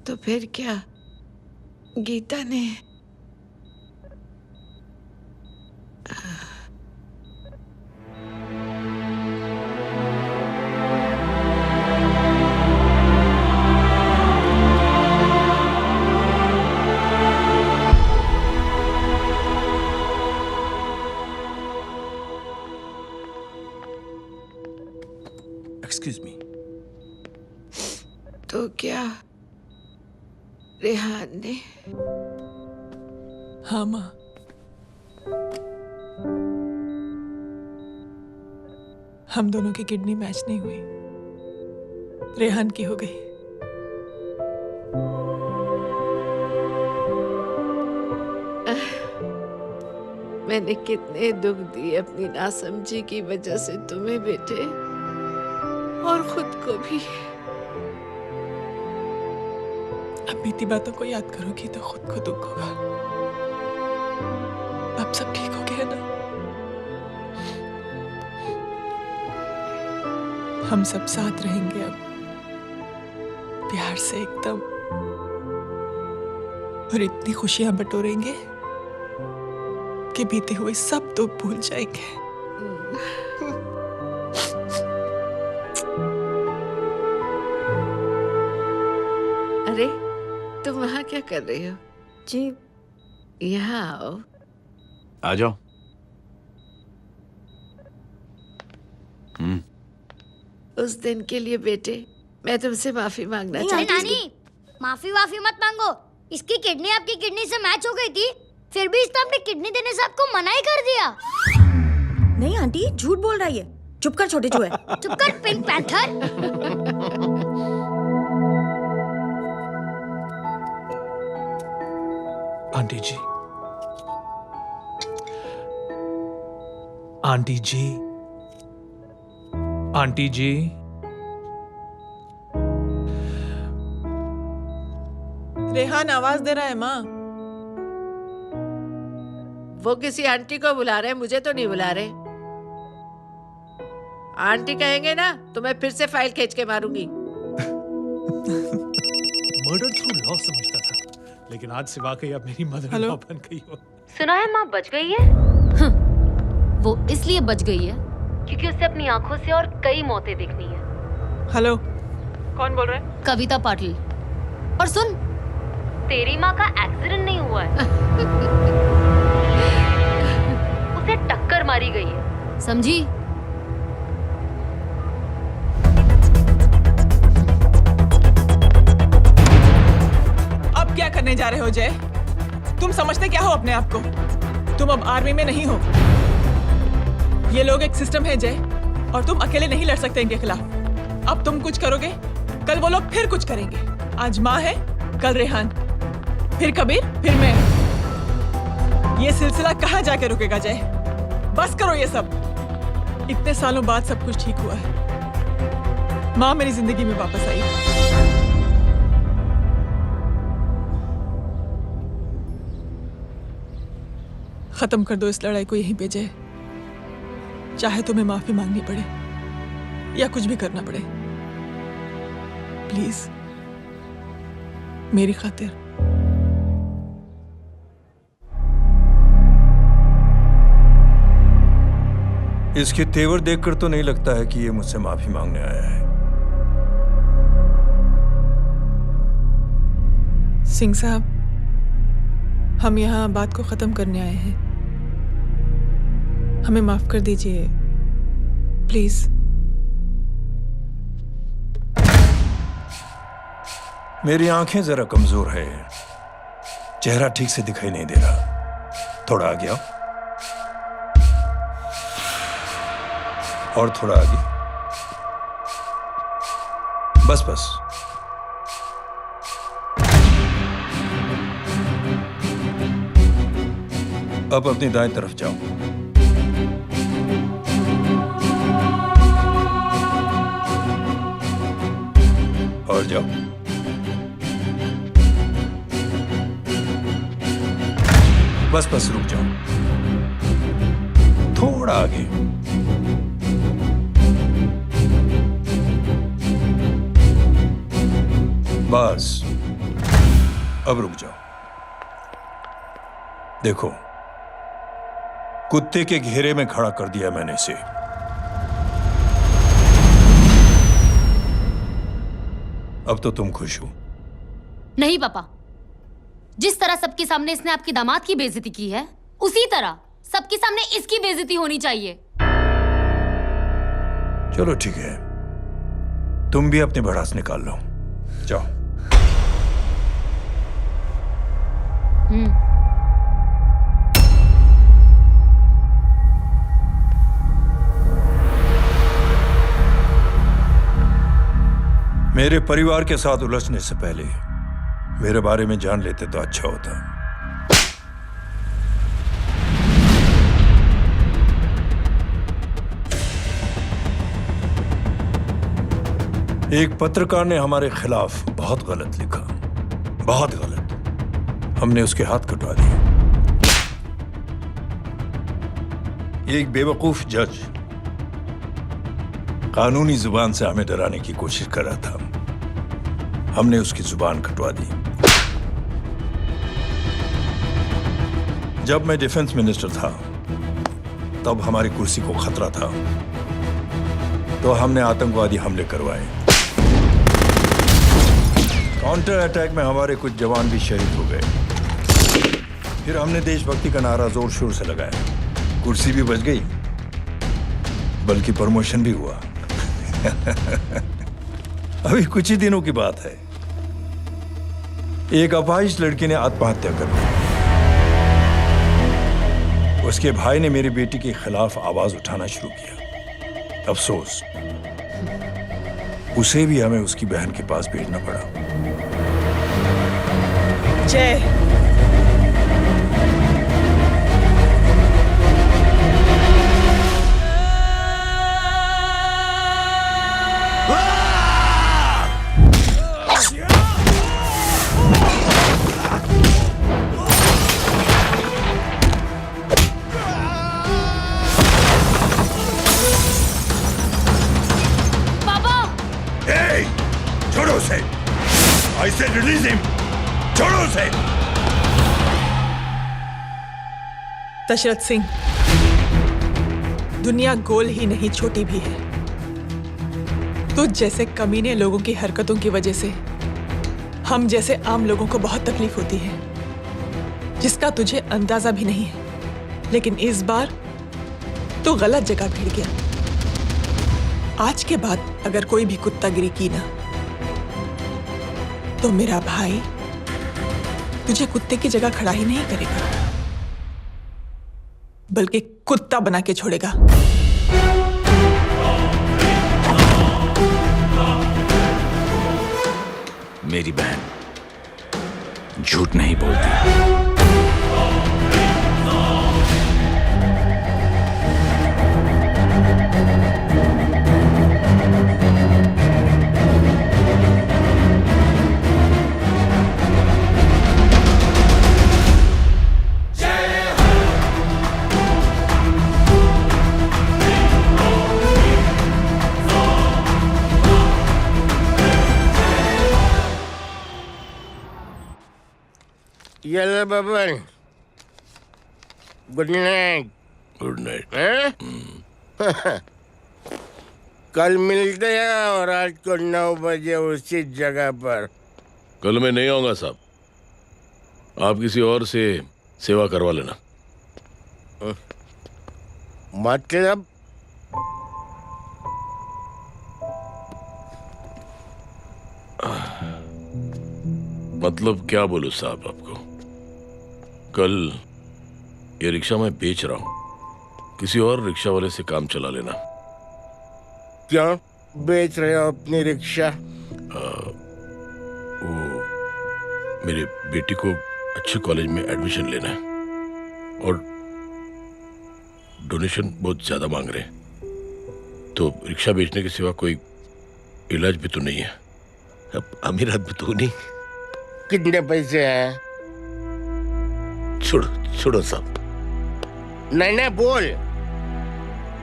तो फिर क्या? गीता ने? Excuse me. तो क्या रेहान ने? हाँ माँ, हम दोनों की किडनी मैच नहीं हुई, रेहान की हो गई। मैंने कितने दुख दिए अपनी नासमझी की वजह से तुम्हें बेटे, और खुद को भी। अब बीती बातों को याद करोगी तो खुद को दुख होगा। अब सब ठीक हो गया ना? हम सब साथ रहेंगे अब, प्यार से एकदम, और इतनी खुशियां बटोरेंगे के बीते हुए सब दुख भूल जाएंगे। अरे तुम वहाँ क्या कर रही हो? जी यहाँ आओ। आ जाओ। उस दिन के लिए बेटे मैं तुमसे माफी मांगना चाहती हूँ। नानी, माफी वाफी मत मांगो। इसकी किडनी आपकी किडनी से मैच हो गई थी, फिर भी इसने अपनी किडनी देने से आपको मना ही कर दिया। नहीं आंटी, झूठ बोल रही है। चुप कर छोटे चूहे। चुप कर पिंक पैंथर। आंटी जी, आंटी जी, आंटी जी, रेहान आवाज दे रहा है माँ। वो किसी आंटी को बुला रहे हैं, मुझे तो नहीं बुला रहे। आंटी कहेंगे ना तो मैं फिर से फाइल खींच के मारूंगी। मर्डर थ्रू लॉ समझता था, लेकिन आज से वाकई अब मेरी मदर इन लॉ बन गई हो। सुना है माँ बच गई है। वो इसलिए बच गई है क्योंकि उसे अपनी आंखों से और कई मौतें देखनी है। हेलो, कौन बोल रहा है? कविता पाटिल। और सुन, तेरी माँ का एक्सीडेंट नहीं हुआ है, उसे टक्कर मारी गई है, समझी? अब क्या करने जा रहे हो जय? तुम समझते क्या हो अपने आप को? तुम अब आर्मी में नहीं हो। ये लोग एक सिस्टम है जय, और तुम अकेले नहीं लड़ सकते इनके खिलाफ। अब तुम कुछ करोगे, कल वो लोग फिर कुछ करेंगे। आज माँ है, कल रेहान, फिर कबीर, फिर मैं। ये सिलसिला कहाँ जाके रुकेगा जय? बस करो ये सब। इतने सालों बाद सब कुछ ठीक हुआ है। माँ मेरी जिंदगी में वापस आई। खत्म कर दो इस लड़ाई को यहीं पे जय। चाहे तुम्हें माफी मांगनी पड़े या कुछ भी करना पड़े, प्लीज मेरी खातिर। इसके तेवर देखकर तो नहीं लगता है कि ये मुझसे माफी मांगने आया है। सिंह साहब, हम यहाँ बात को खत्म करने आए हैं। हमें माफ कर दीजिए प्लीज। मेरी आंखें जरा कमजोर है, चेहरा ठीक से दिखाई नहीं दे रहा। थोड़ा आगे आओ, और थोड़ा आगे, बस बस। अब अपनी दाएं तरफ जाओ। और जाओ। बस बस रुक जाओ, थोड़ा आगे। बस अब रुक जाओ। देखो, कुत्ते के घेरे में खड़ा कर दिया मैंने इसे। अब तो तुम खुश हो? नहीं पापा, जिस तरह सबके सामने इसने आपकी दामाद की बेइज्जती की है, उसी तरह सबके सामने इसकी बेइज्जती होनी चाहिए। चलो ठीक है, तुम भी अपनी भड़ास निकाल लो, जाओ। मेरे परिवार के साथ उलझने से पहले मेरे बारे में जान लेते तो अच्छा होता। एक पत्रकार ने हमारे खिलाफ बहुत गलत लिखा, बहुत गलत। हमने उसके हाथ कटवा दिए। एक बेवकूफ जज कानूनी जुबान से हमें डराने की कोशिश कर रहा था, हमने उसकी जुबान कटवा दी। जब मैं डिफेंस मिनिस्टर था तब हमारी कुर्सी को खतरा था, तो हमने आतंकवादी हमले करवाए। काउंटर अटैक में हमारे कुछ जवान भी शहीद हो गए। फिर हमने देशभक्ति का नारा जोर शोर से लगाया। कुर्सी भी बच गई, बल्कि प्रमोशन भी हुआ। अभी कुछ ही दिनों की बात है, एक अपाहिज लड़की ने आत्महत्या कर ली। उसके भाई ने मेरी बेटी के खिलाफ आवाज उठाना शुरू किया। अफसोस, उसे भी हमें उसकी बहन के पास भेजना पड़ा। जय, छोड़ो उसे! I said release him! छोड़ो उसे! दशरथ सिंह, दुनिया गोल ही नहीं छोटी भी है। तुझ जैसे कमीने लोगों की हरकतों की वजह से हम जैसे आम लोगों को बहुत तकलीफ होती है, जिसका तुझे अंदाजा भी नहीं है। लेकिन इस बार तू गलत जगह भिड़ गया। आज के बाद अगर कोई भी कुत्तागिरी की ना, तो मेरा भाई तुझे कुत्ते की जगह खड़ा ही नहीं करेगा, बल्कि कुत्ता बना के छोड़ेगा। मेरी बहन झूठ नहीं बोलती। ये ले Baban, good night. Good night. कल मिलते हैं और रात को 9 बजे उसी जगह पर। कल मैं नहीं आऊंगा साहब, आप किसी और से सेवा करवा लेना। मतलब? मतलब क्या बोलूं साहब आपको। कल ये रिक्शा मैं बेच रहा हूं, किसी और रिक्शा वाले से काम चला लेना। क्या बेच रहे हो अपनी रिक्शा? वो मेरे बेटी को अच्छे कॉलेज में एडमिशन लेना है और डोनेशन बहुत ज्यादा मांग रहे हैं, तो रिक्शा बेचने के सिवा कोई इलाज भी तो नहीं है। अब अमीर आदमी तो नहीं। कितने पैसे हैं? छोड़ो साहब। नहीं बोल,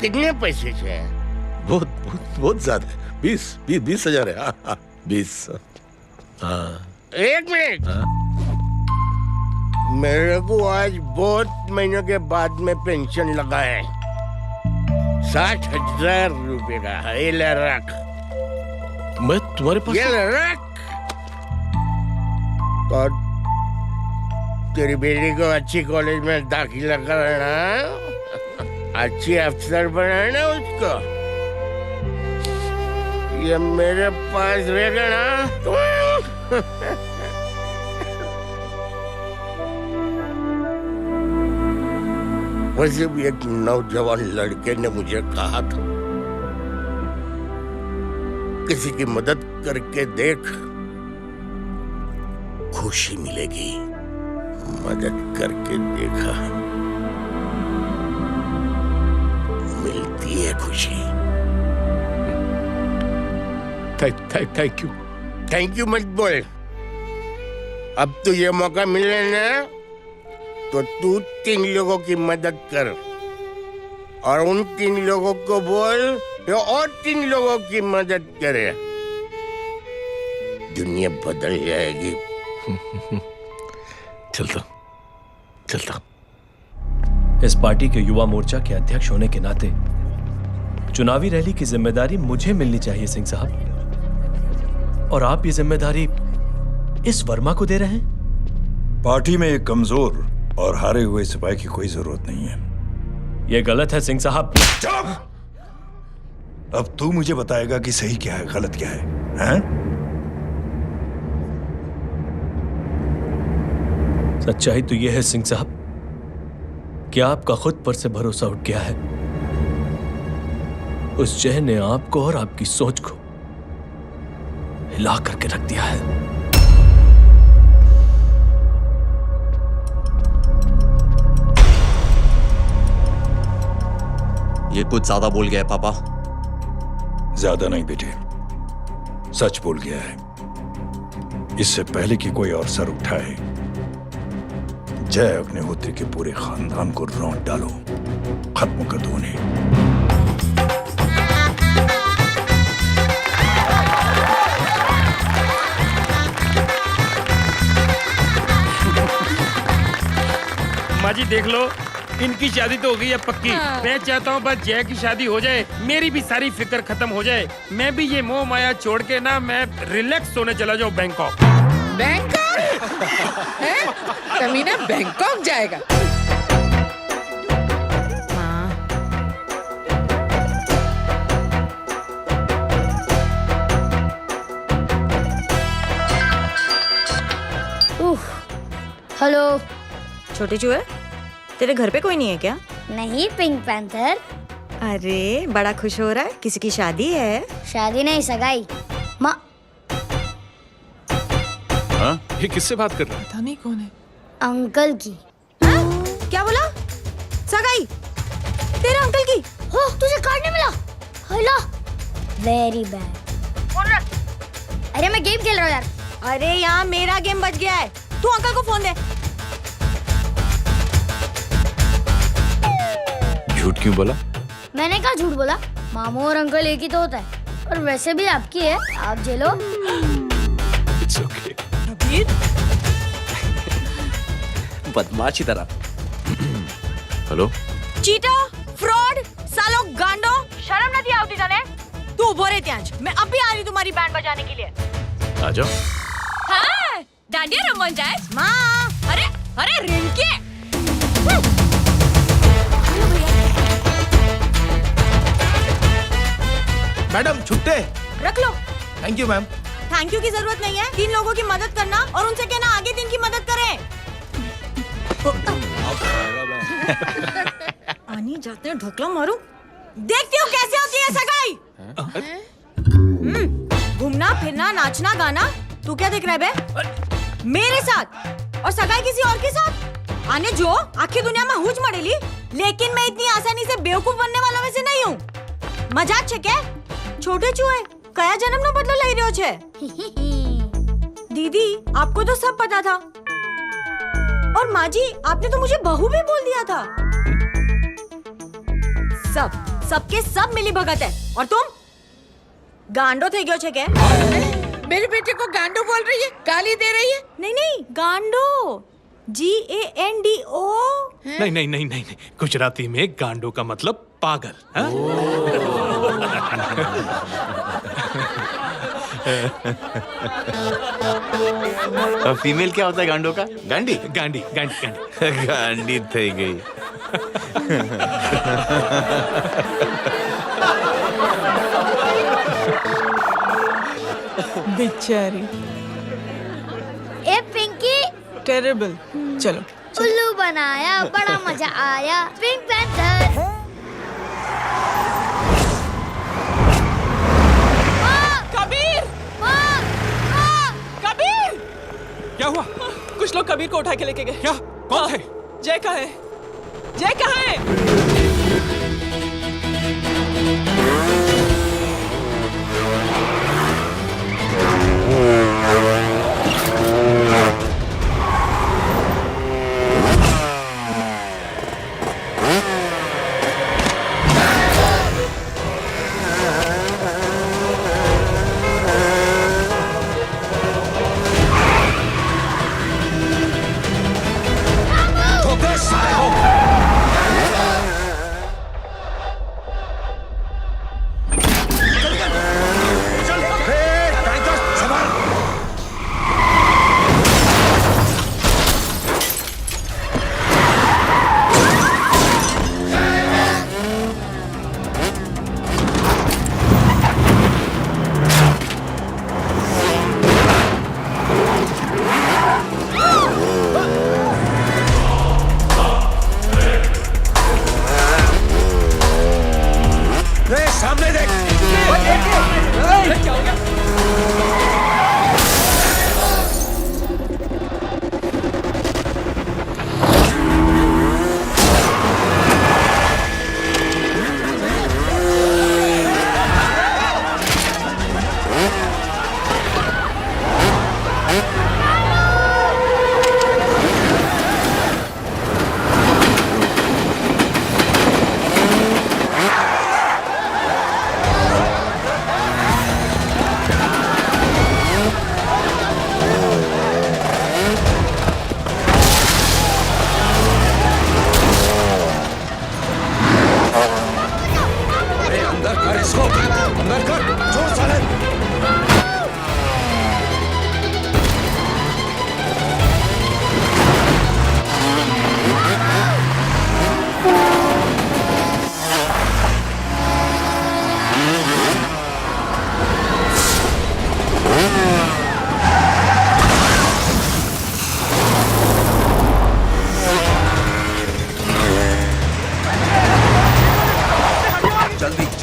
कितने पैसे हैं? बहुत ज्यादा है। 20,000 है। 20। हाँ। एक मिनट। मेरे को आज बहुत महीनों के बाद में पेंशन लगा है। 60,000 रुपए का। ये ले रख। मैं तुम्हारे पास? ये ले रख। और तेरी बेटी को अच्छी कॉलेज में दाखिला कराना, अच्छी अफसर बनाना उसको। ये मेरे पास रहेगा ना तो वैसे भी एक नौजवान लड़के ने मुझे कहा था, किसी की मदद करके देख, खुशी मिलेगी। मदद करके देखा, मिलती है खुशी। थैंक यू मत बोल। अब तो ये मौका मिले ना, तो तू 3 लोगों की मदद कर और उन 3 लोगों को बोल जो और 3 लोगों की मदद करे। दुनिया बदल जाएगी। चलता। इस पार्टी के युवा मोर्चा के अध्यक्ष होने के नाते चुनावी रैली की जिम्मेदारी मुझे मिलनी चाहिए सिंह साहब, और आप ये जिम्मेदारी इस वर्मा को दे रहे हैं। पार्टी में एक कमजोर और हारे हुए सिपाही की कोई जरूरत नहीं है। यह गलत है सिंह साहब। अब तू मुझे बताएगा कि सही क्या है, गलत क्या है, हैं? सच्चाई तो यह है सिंह साहब कि आपका खुद पर से भरोसा उठ गया है। उस जय ने आपको और आपकी सोच को हिला करके रख दिया है। ये कुछ ज्यादा बोल गया है पापा। ज्यादा नहीं बेटे, सच बोल गया है। इससे पहले कि कोई और सर उठाए, जय अग्निहोत्री के पूरे खानदान को रौंद डालो, खत्म कर दो उन्हें। माँ जी देख लो, इनकी शादी तो हो गई है पक्की। मैं चाहता हूँ बस जय की शादी हो जाए, मेरी भी सारी फिक्र खत्म हो जाए। मैं भी ये मोह माया छोड़ के ना मैं रिलैक्स होने चला जाऊँ बैंकॉक। बैंकॉक? कमीना बैंकॉक जाएगा? हेलो छोटे चूहे, तेरे घर पे कोई नहीं है क्या? नहीं, पिंक पैंथर। अरे बड़ा खुश हो रहा है, किसी की शादी है? शादी नहीं, सगाई। माँ ये किससे बात कर रहा है? पता नहीं कौन है। अंकल की। क्या बोला? सगाई? तेरे अंकल की? हो, तुझे कार्ड नहीं मिला? Hello, very bad. फोन रख। अरे मैं गेम खेल रहा हूँ यार। अरे यहाँ मेरा गेम बच गया है, तू अंकल को फोन दे। झूठ क्यों बोला? मैंने कहा झूठ बोला? मामू और अंकल एक ही तो होता है, और वैसे भी आपकी है, आप झेलो। It's okay. बदमाशी तरह। हेलो, चीटा, फ्रॉड, सालो गांडो, शर्म नहीं आती जाने? तू उभो रे त्यांज, मैं अभी आ रही तुम्हारी बैंड बजाने के लिए। आ जाओ। हाँ, डांडिया रमन जाए? माँ, अरे रिंकी। मैडम छुट्टे। रख लो। Thank you ma'am. Thank you की जरूरत नहीं है, 3 लोगों की मदद करना और उनसे कहना आगे 3 की मदद करें। आनी जाते हैं ढोकला मारूं। देखती हूँ कैसे होती है सगाई। घूमना फिरना नाचना गाना, तू क्या देख रहा है बे? मेरे साथ और सगाई किसी और के साथ? आने जो आखिर दुनिया में हुज मड़ेली, लेकिन मैं इतनी आसानी से बेवकूफ बनने वालों में से नहीं हूँ। मजाक छे क्या? छोटे चूहे कया जन्म नो बदलो लई रह्यो छे? दीदी आपको तो सब पता था, और माँ जी आपने तो मुझे बहू भी बोल दिया था। सबके सब मिली भगत है, और तुम गांडो थे गयो छे क्या? मेरे बेटे को गांडो बोल रही है, गाली दे रही है? नहीं गांडो, GANDO। नहीं, गुजराती में गांडो का मतलब पागल। और फीमेल क्या होता है गांडो का? गांडी। गांडी थी गई। बेचारी। ए पिंकी। टेरेबल। चलो। उल्लू बनाया, बड़ा मजा आया। Pink panther. कबीर! क्या हुआ? कुछ लोग कबीर को उठा के लेके गए। क्या? कौन थे? जय कहाँ है? जय कहाँ है?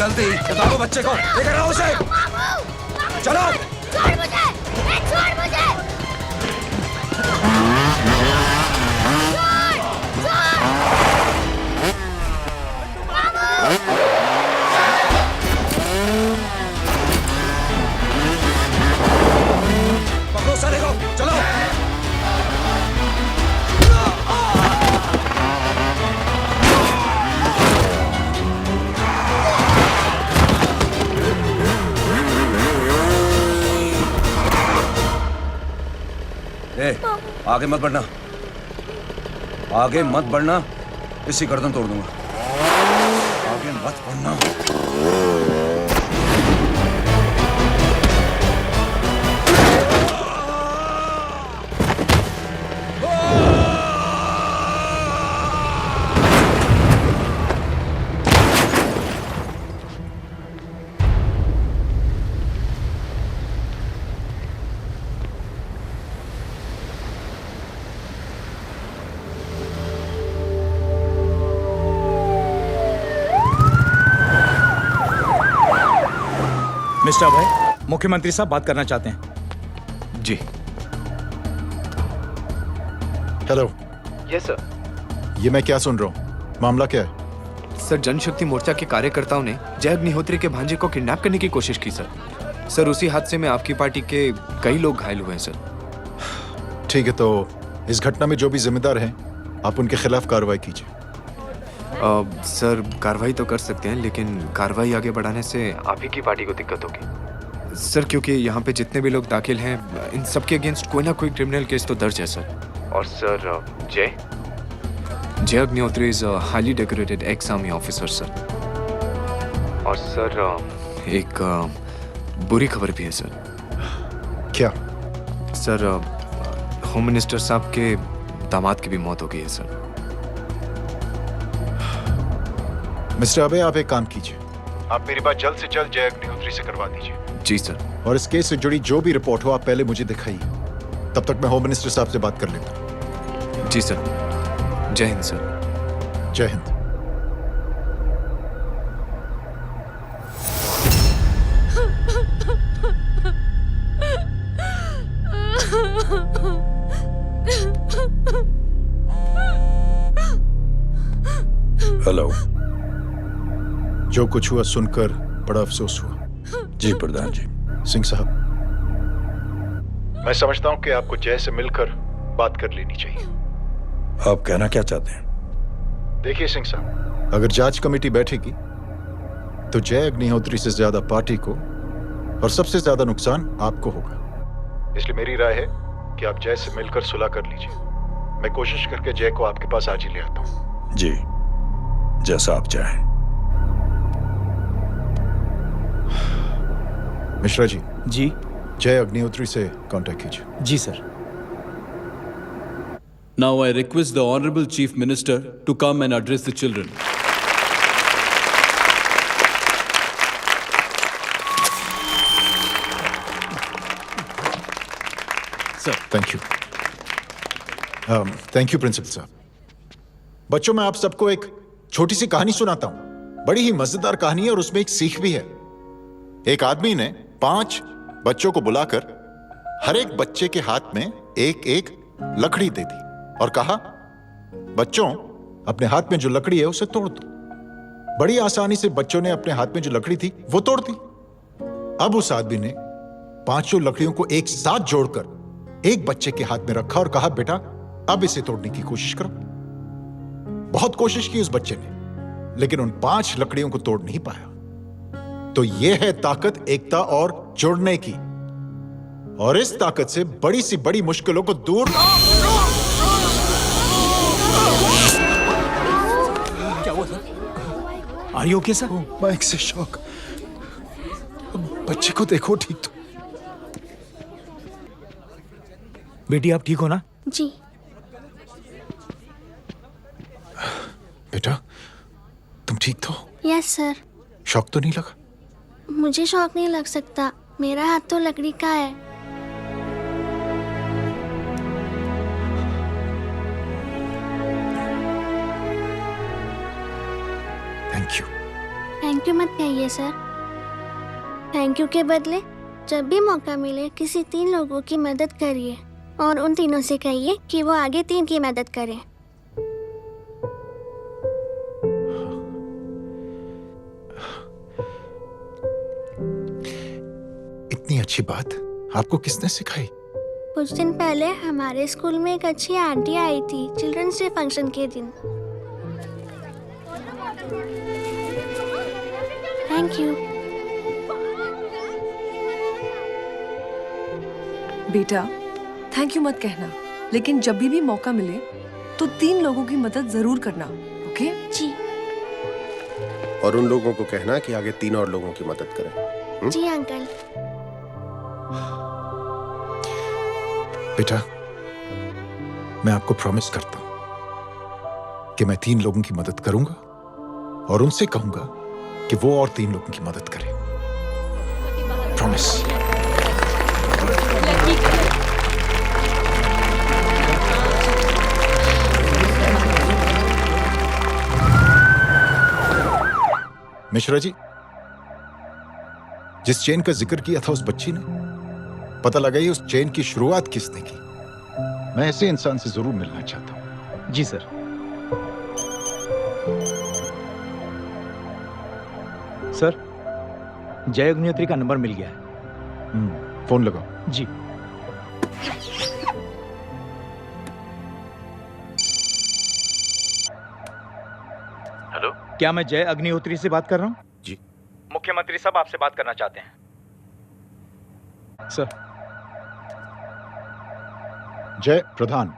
जल्दी बताओ बच्चे को, लेकर आओ उसे। चलो। छोड़ मुझे, छोड़ मुझे। पकड़ो साले को, चलो। आगे मत बढ़ना, आगे मत बढ़ना, इसी गर्दन तोड़ दूंगा। आगे मत बढ़ना। मिस्टर भाई, मुख्यमंत्री साहब बात करना चाहते हैं। जी। हेलो। Yes sir. ये मैं क्या सुन रहा हूँ? मामला क्या है? सर, जनशक्ति मोर्चा के कार्यकर्ताओं ने जय अग्निहोत्री के भांजे को किडनैप करने की कोशिश की सर। सर, उसी हादसे में आपकी पार्टी के कई लोग घायल हुए हैं सर। ठीक है, तो इस घटना में जो भी जिम्मेदार हैं, आप उनके खिलाफ कार्रवाई कीजिए। सर, कार्रवाई तो कर सकते हैं, लेकिन कार्रवाई आगे बढ़ाने से आप ही की पार्टी को दिक्कत होगी सर, क्योंकि यहाँ पे जितने भी लोग दाखिल हैं, इन सबके अगेंस्ट कोई ना कोई क्रिमिनल केस तो दर्ज है सर। और सर, जय Agnihotri is highly decorated ex army officer sir. और सर, एक बुरी खबर भी है सर। क्या? सर, होम मिनिस्टर साहब के दामाद की भी मौत हो गई है सर। मिस्टर अबे, आप एक काम कीजिए, आप मेरी बात जल्द से जल्द जय अग्निहोत्री से करवा दीजिए। जी सर। और इस केस से जुड़ी जो भी रिपोर्ट हो, आप पहले मुझे दिखाइए, तब तक मैं होम मिनिस्टर साहब से बात कर लेता हूँ। जी सर। जय हिंद सर। जय हिंद। हेलो। जो कुछ हुआ सुनकर बड़ा अफसोस हुआ। जी प्रधान जी। सिंह साहब, मैं समझता हूं कि आपको जय से मिलकर बात कर लेनी चाहिए। आप कहना क्या चाहते हैं? देखिए सिंह साहब, अगर जांच कमेटी बैठेगी तो जय अग्निहोत्री से ज्यादा पार्टी को और सबसे ज्यादा नुकसान आपको होगा। इसलिए मेरी राय है कि आप जय से मिलकर सुलह कर लीजिए। मैं कोशिश करके जय को आपके पास आज ही ले आता हूं। जी, जैसा आप चाहें। मिश्रा जी। जी। जय अग्निहोत्री से कांटेक्ट कीजिए। जी sir. Now I request the Honorable Chief Minister to come and address the children. Sir, thank you. Thank you principal साहब। बच्चों, मैं आप सबको एक छोटी सी कहानी सुनाता हूं। बड़ी ही मजेदार कहानी है और उसमें एक सीख भी है। एक आदमी ने 5 बच्चों को बुलाकर हर एक बच्चे के हाथ में एक एक लकड़ी दे दी और कहा, बच्चों, अपने हाथ में जो लकड़ी है उसे तोड़ दो। बड़ी आसानी से बच्चों ने अपने हाथ में जो लकड़ी थी वो तोड़ दी। अब उस आदमी ने 5 लकड़ियों को एक साथ जोड़कर एक बच्चे के हाथ में रखा और कहा, बेटा, अब इसे तोड़ने की कोशिश करो। बहुत कोशिश की उस बच्चे ने, लेकिन उन 5 लकड़ियों को तोड़ नहीं पाया। तो यह है ताकत एकता और जुड़ने की। और इस ताकत से बड़ी सी बड़ी मुश्किलों को दूर। क्या हुआ sir? Are you okay, sir? Mike से शॉक। बच्चे को देखो ठीक तो। बेटी, आप ठीक हो ना? जी। बेटा, तुम ठीक तो? Yes sir. शॉक तो नहीं लगा? मुझे शौक नहीं लग सकता, मेरा हाथ तो लकड़ी का है। Thank you. थैंक यू मत कहिए सर। थैंक यू के बदले जब भी मौका मिले किसी 3 लोगों की मदद करिए और उन तीनों से कहिए कि वो आगे 3 की मदद करें। इतनी अच्छी बात आपको किसने सिखाई? कुछ दिन पहले हमारे स्कूल में एक अच्छी आंटी आई थी चिल्ड्रंस डे फंक्शन के दिन। Thank you. बेटा थैंक यू मत कहना, लेकिन जब भी मौका मिले तो 3 लोगों की मदद जरूर करना, ओके? जी। और उन लोगों को कहना कि आगे 3 और लोगों की मदद करें। जी अंकल। बेटा, मैं आपको प्रॉमिस करता हूं कि मैं 3 लोगों की मदद करूंगा और उनसे कहूंगा कि वो और 3 लोगों की मदद करें। प्रॉमिस। मिश्रा जी, जिस चेन का जिक्र किया था उस बच्ची ने, पता लगाइए उस चेन की शुरुआत किसने की। मैं ऐसे इंसान से जरूर मिलना चाहता हूं। जी सर। सर, जय अग्निहोत्री का नंबर मिल गया है। फोन लगाओ। जी। हेलो, क्या मैं जय अग्निहोत्री से बात कर रहा हूँ? जी। मुख्यमंत्री साहब आपसे बात करना चाहते हैं सर। जय प्रधान।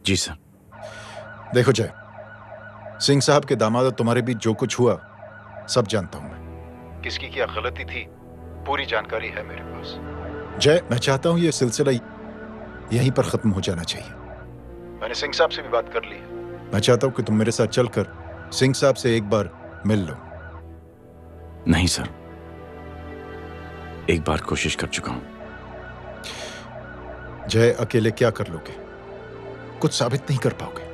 जी सर। देखो जय, सिंह साहब के दामाद तुम्हारे बीच जो कुछ हुआ सब जानता हूं मैं। किसकी क्या गलती थी पूरी जानकारी है मेरे पास। जय, मैं चाहता हूं ये सिलसिला यहीं पर खत्म हो जाना चाहिए। मैंने सिंह साहब से भी बात कर ली है। मैं चाहता हूं कि तुम मेरे साथ चलकर सिंह साहब से एक बार मिल लो। नहीं सर, एक बार कोशिश कर चुका हूं। जय, अकेले क्या कर लोगे? कुछ साबित नहीं कर पाओगे।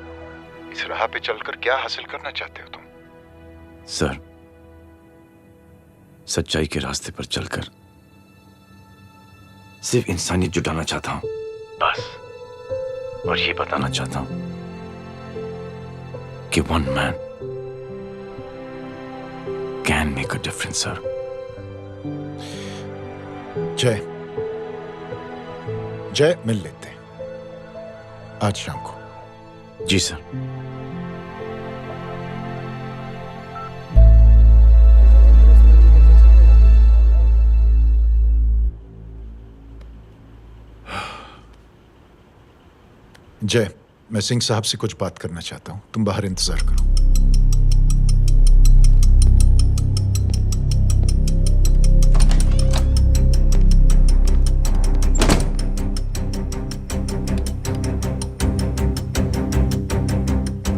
इस राह पे चलकर क्या हासिल करना चाहते हो तुम? सर, सच्चाई के रास्ते पर चलकर सिर्फ इंसानियत जुटाना चाहता हूं, बस। और ये बताना चाहता हूं कि one man can make a difference sir. जय, जय, मिल लेते हैं आज शाम को। जी सर। जय, मैं सिंह साहब से कुछ बात करना चाहता हूं, तुम बाहर इंतजार करो।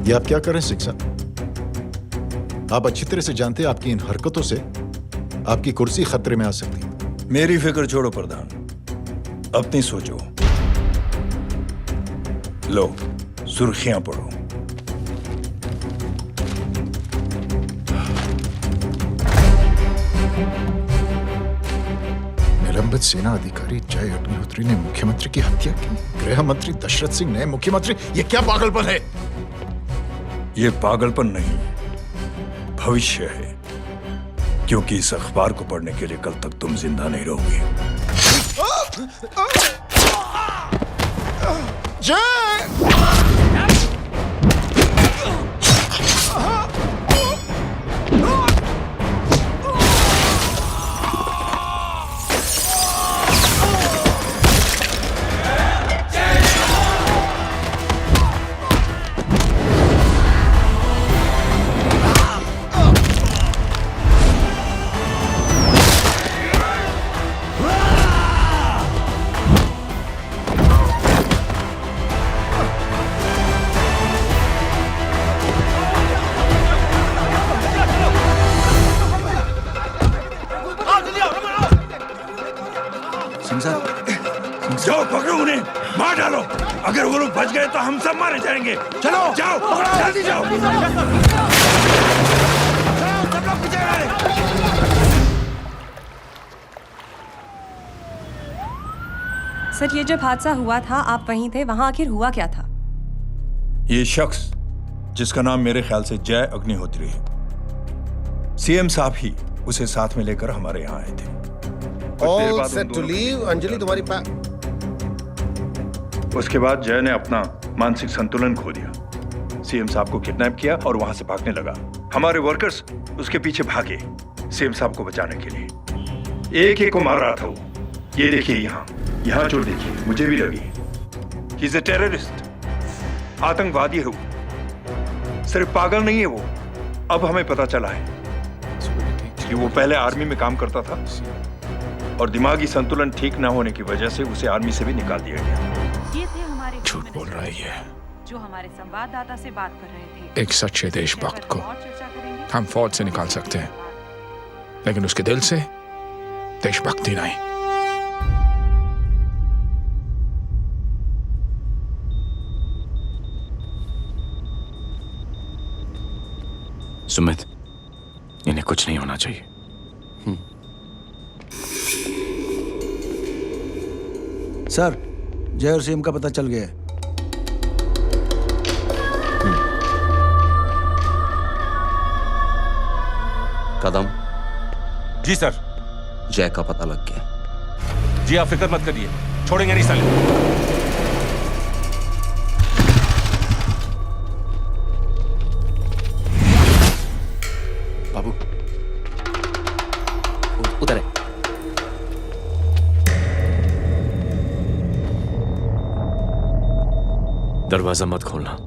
ये आप क्या कर रहे हैं सिंह साहब? आप अच्छी तरह से जानते हैं आपकी इन हरकतों से आपकी कुर्सी खतरे में आ सकती है। मेरी फिक्र छोड़ो प्रधान, अपनी सोचो। लो, सुर्खियां पढ़ो। निलंबित सेना अधिकारी जय अग्निहोत्री ने मुख्यमंत्री की हत्या की। गृह मंत्री दशरथ सिंह नए मुख्यमंत्री। ये क्या पागलपन है? ये पागलपन नहीं, भविष्य है, क्योंकि इस अखबार को पढ़ने के लिए कल तक तुम जिंदा नहीं रहोगे। जाओ पकड़ो उन्हें, मार डालो। अगर वो लोग बच गए तो हम सब मारे जाएंगे। चलो जाओ, जल्दी जाओ। सब लोग पीछे रहे। सर ये जब हादसा हुआ था आप वहीं थे, वहां आखिर हुआ क्या था? ये शख्स जिसका नाम मेरे ख्याल से जय अग्निहोत्री है, सीएम साहब ही उसे साथ में लेकर हमारे यहाँ आए थे। All set to leave. Anjali तुम्हारी उसके बाद जय ने अपना मानसिक संतुलन खो दिया, सीएम साहब को किडनैप किया और वहां से भागने लगा। हमारे वर्कर्स उसके पीछे भागे सीएम साहब को बचाने के लिए। एक एक को मार रहा था वो। ये देखिए यहाँ चोट देखिए, मुझे भी लगी। ही इज अ टेररिस्ट, आतंकवादी है वो, सिर्फ पागल नहीं है वो। अब हमें पता चला है कि वो पहले आर्मी में काम करता था और दिमागी संतुलन ठीक न होने की वजह से उसे आर्मी से भी निकाल दिया गया। ये थे हमारे झूठ बोल रही है जो हमारे संवाददाता से बात कर रहे थे। एक सच्चे देशभक्त को हम फौज से निकाल सकते हैं, लेकिन उसके दिल से देशभक्ति नहीं। सुमित, इन्हें कुछ नहीं होना चाहिए। सर, जय और सीएम का पता चल गया है। कदम। जी सर। जय का पता लग गया। जी आप फिक्र मत करिए, छोड़ेंगे नहीं साले। बाबू उधर है। दरवाजा मत खोलना।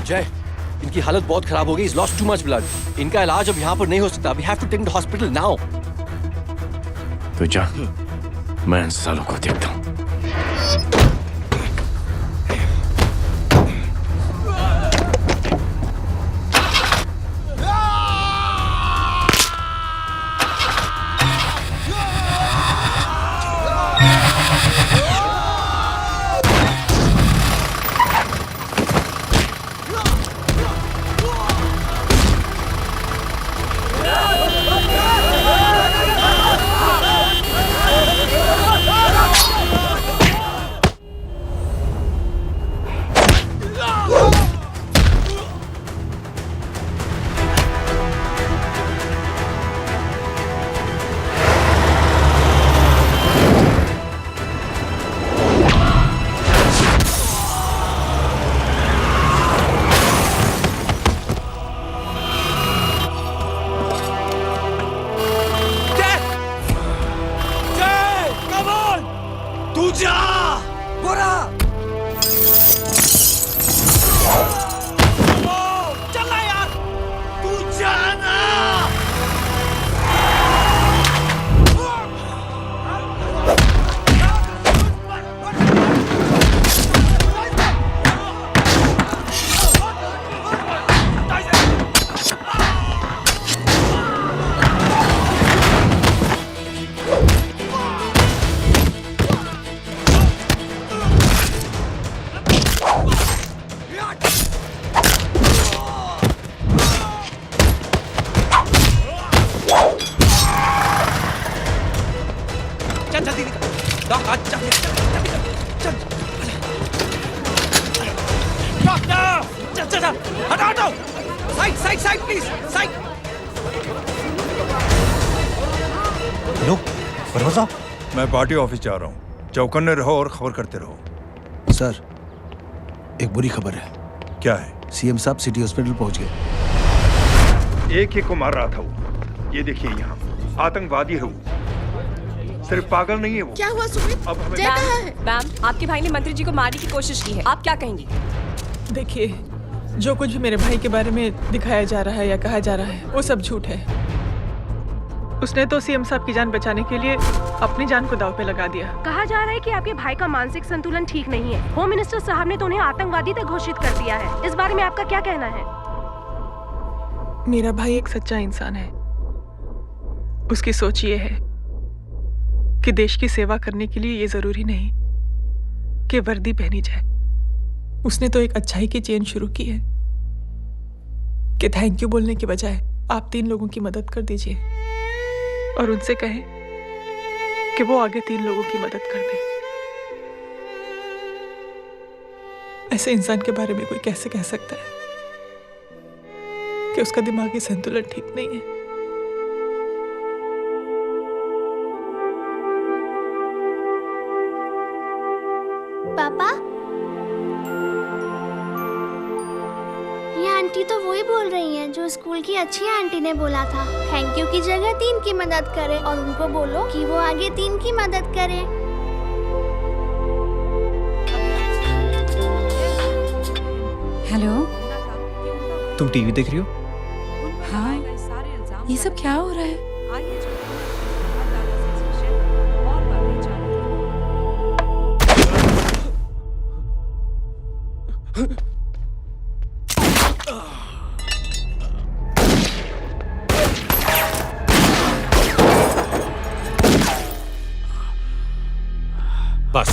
जय, इनकी हालत बहुत खराब हो गई। He's lost too much blood. इनका इलाज अब यहाँ पर नहीं हो सकता। We have to take him to hospital now. तो जा, मैं इन सालों को देखता हूँ। Side please, side. हेलो परवा साहब, मैं पार्टी ऑफिस जा रहा हूँ। चौकन्ने रहो और खबर करते रहो। सर, एक बुरी खबर है। क्या है? सीएम साहब सिटी हॉस्पिटल पहुंच गए। एक को मार रहा था वो। ये देखिए यहाँ आतंकवादी है वो, सिर्फ पागल नहीं है वो। क्या हुआ सुमित? अब हमें जय कहाँ है? मैम, आपके भाई ने मंत्री जी को मारने की कोशिश की है, आप क्या कहेंगी? देखिए, जो कुछ भी मेरे भाई के बारे में दिखाया जा रहा है या कहा जा रहा है वो सब झूठ है। उसने तो सीएम साहब की जान बचाने के लिए अपनी जान को दांव पे लगा दिया। कहा जा रहा है कि आपके भाई का मानसिक संतुलन ठीक नहीं है। होम मिनिस्टर साहब ने तो उन्हें आतंकवादी तक घोषित कर दिया है। इस बारे में आपका क्या कहना है? मेरा भाई एक सच्चा इंसान है। उसकी सोच ये है कि देश की सेवा करने के लिए ये जरूरी नहीं कि वर्दी पहनी जाए। उसने तो एक अच्छाई की चेन शुरू की है कि थैंक यू बोलने के बजाय आप 3 लोगों की मदद कर दीजिए और उनसे कहें कि वो आगे 3 लोगों की मदद कर दे। ऐसे इंसान के बारे में कोई कैसे कह सकता है कि उसका दिमागी संतुलन ठीक नहीं है? पापा, ये आंटी तो वही बोल रही हैं जो स्कूल की अच्छी आंटी ने बोला था, थैंक यू की जगह 3 की मदद करे और उनको बोलो कि वो आगे 3 की मदद करे। हेलो, तुम टीवी देख रही हो? हाँ, ये सब क्या हो रहा है? बस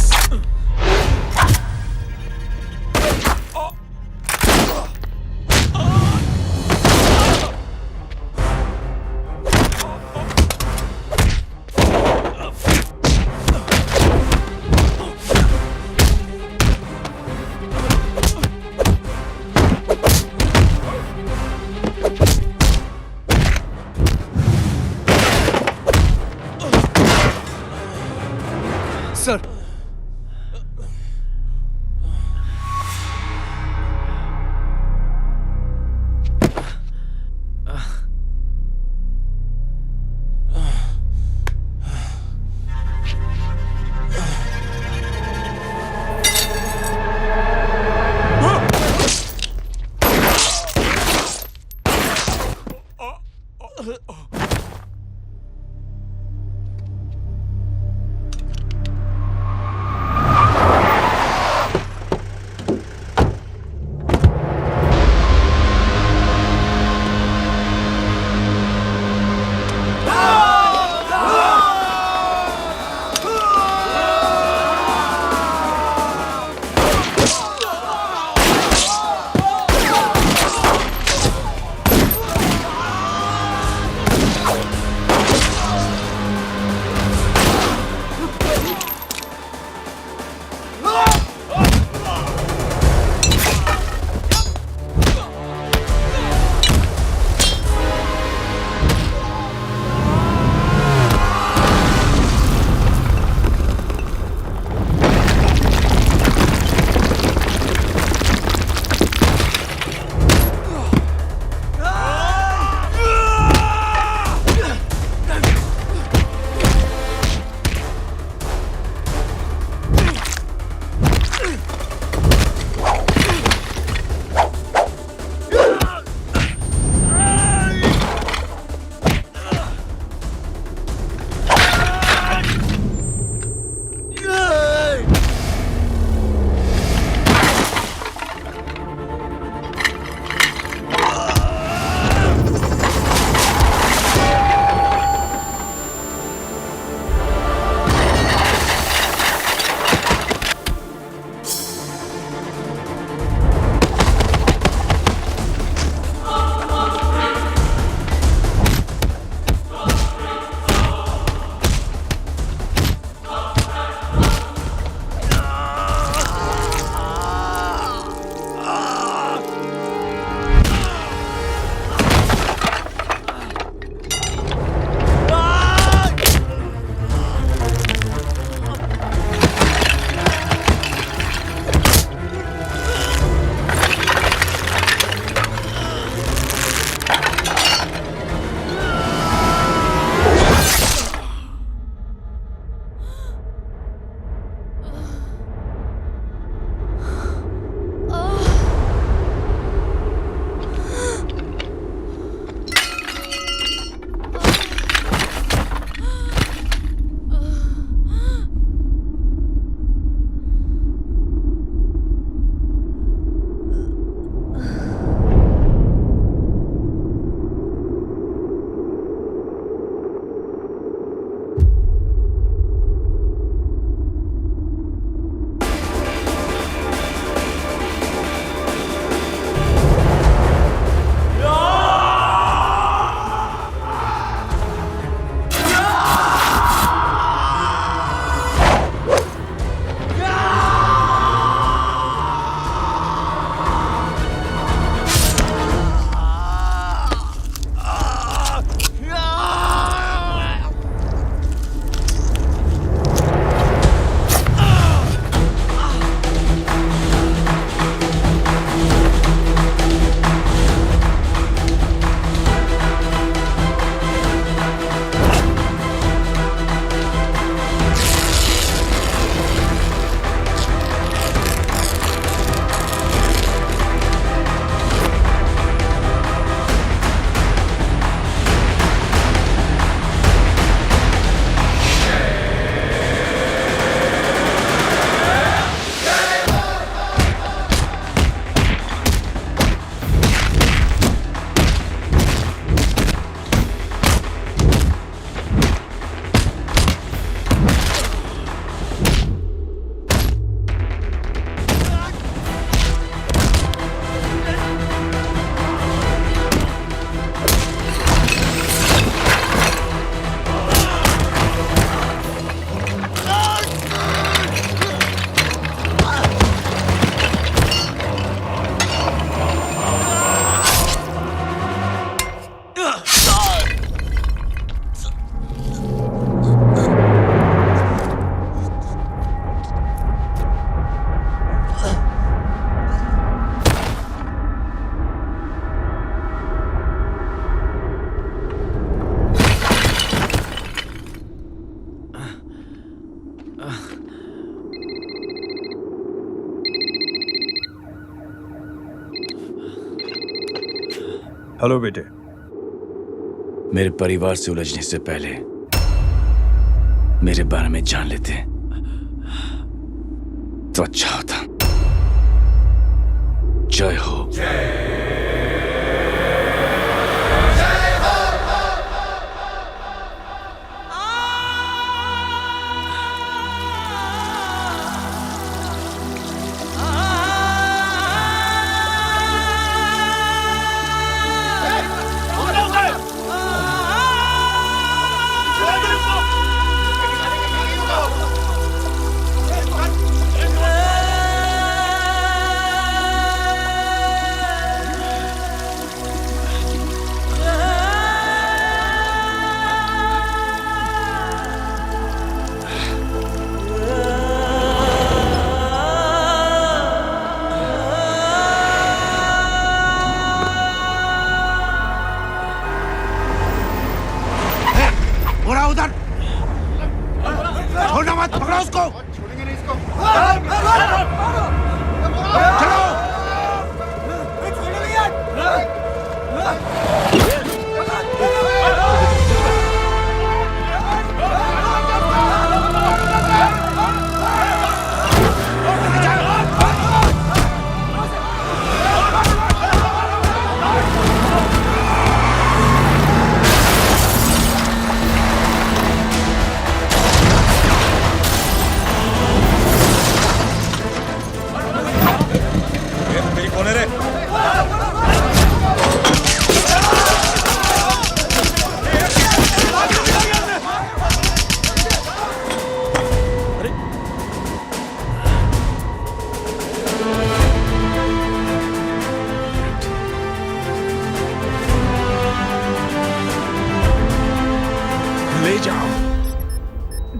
हेलो बेटे। मेरे परिवार से उलझने से पहले मेरे बारे में जान लेते तो अच्छा होता। जय हो।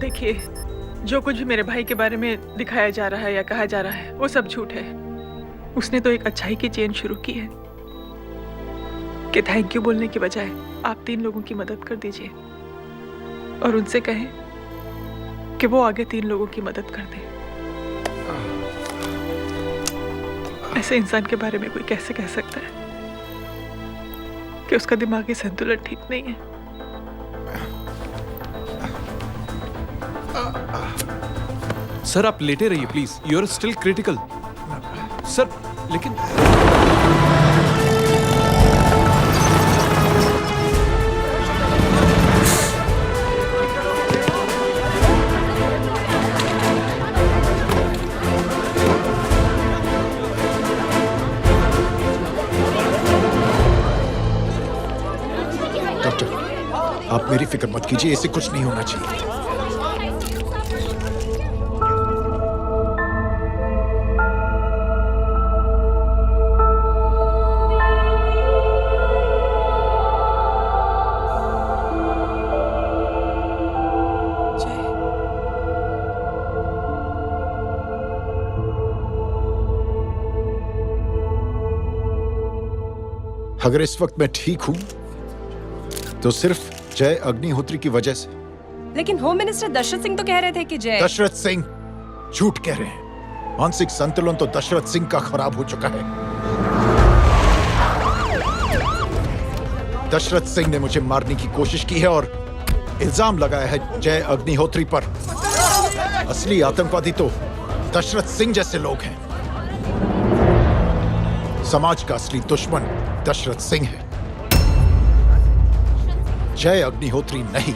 देखिए, जो कुछ भी मेरे भाई के बारे में दिखाया जा रहा है या कहा जा रहा है वो सब झूठ है। उसने तो एक अच्छाई की चेन शुरू की है कि थैंक यू बोलने के बजाय आप 3 लोगों की मदद कर दीजिए और उनसे कहें कि वो आगे 3 लोगों की मदद कर दे। ऐसे इंसान के बारे में कोई कैसे कह सकता है कि उसका दिमागी संतुलन ठीक नहीं है? सर आप लेटे रहिए please, you are still critical. Sir लेकिन डॉक्टर, आप मेरी फिक्र मत कीजिए, इससे कुछ नहीं होना चाहिए। अगर इस वक्त मैं ठीक हूं तो सिर्फ जय अग्निहोत्री की वजह से। लेकिन होम मिनिस्टर दशरथ सिंह तो कह रहे थे कि जय। दशरथ सिंह झूठ कह रहे हैं। मानसिक संतुलन तो दशरथ सिंह का खराब हो चुका है। दशरथ सिंह ने मुझे मारने की कोशिश की है और इल्जाम लगाया है जय अग्निहोत्री पर। असली आतंकवादी तो दशरथ सिंह जैसे लोग हैं। समाज का असली दुश्मन दशरथ सिंह है, जय अग्निहोत्री नहीं।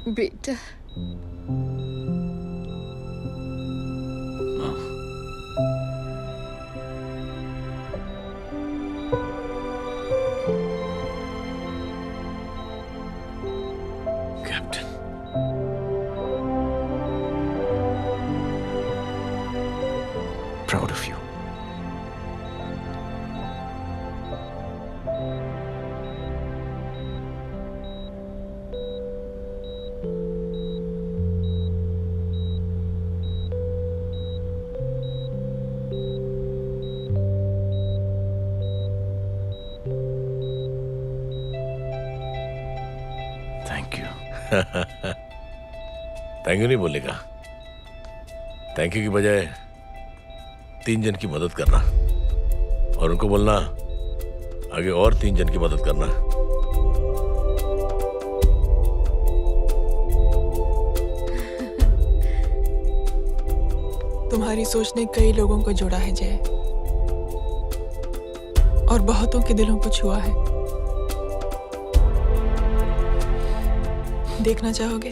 बेटा captain, proud of you. Thank you. Thank you नहीं बोलेगा। थैंक यू की बजाय 3 जन की मदद करना और उनको बोलना आगे और 3 जन की मदद करना। तुम्हारी सोच ने कई लोगों को जोड़ा है जय, और बहुतों के दिलों को छुआ है। देखना चाहोगे?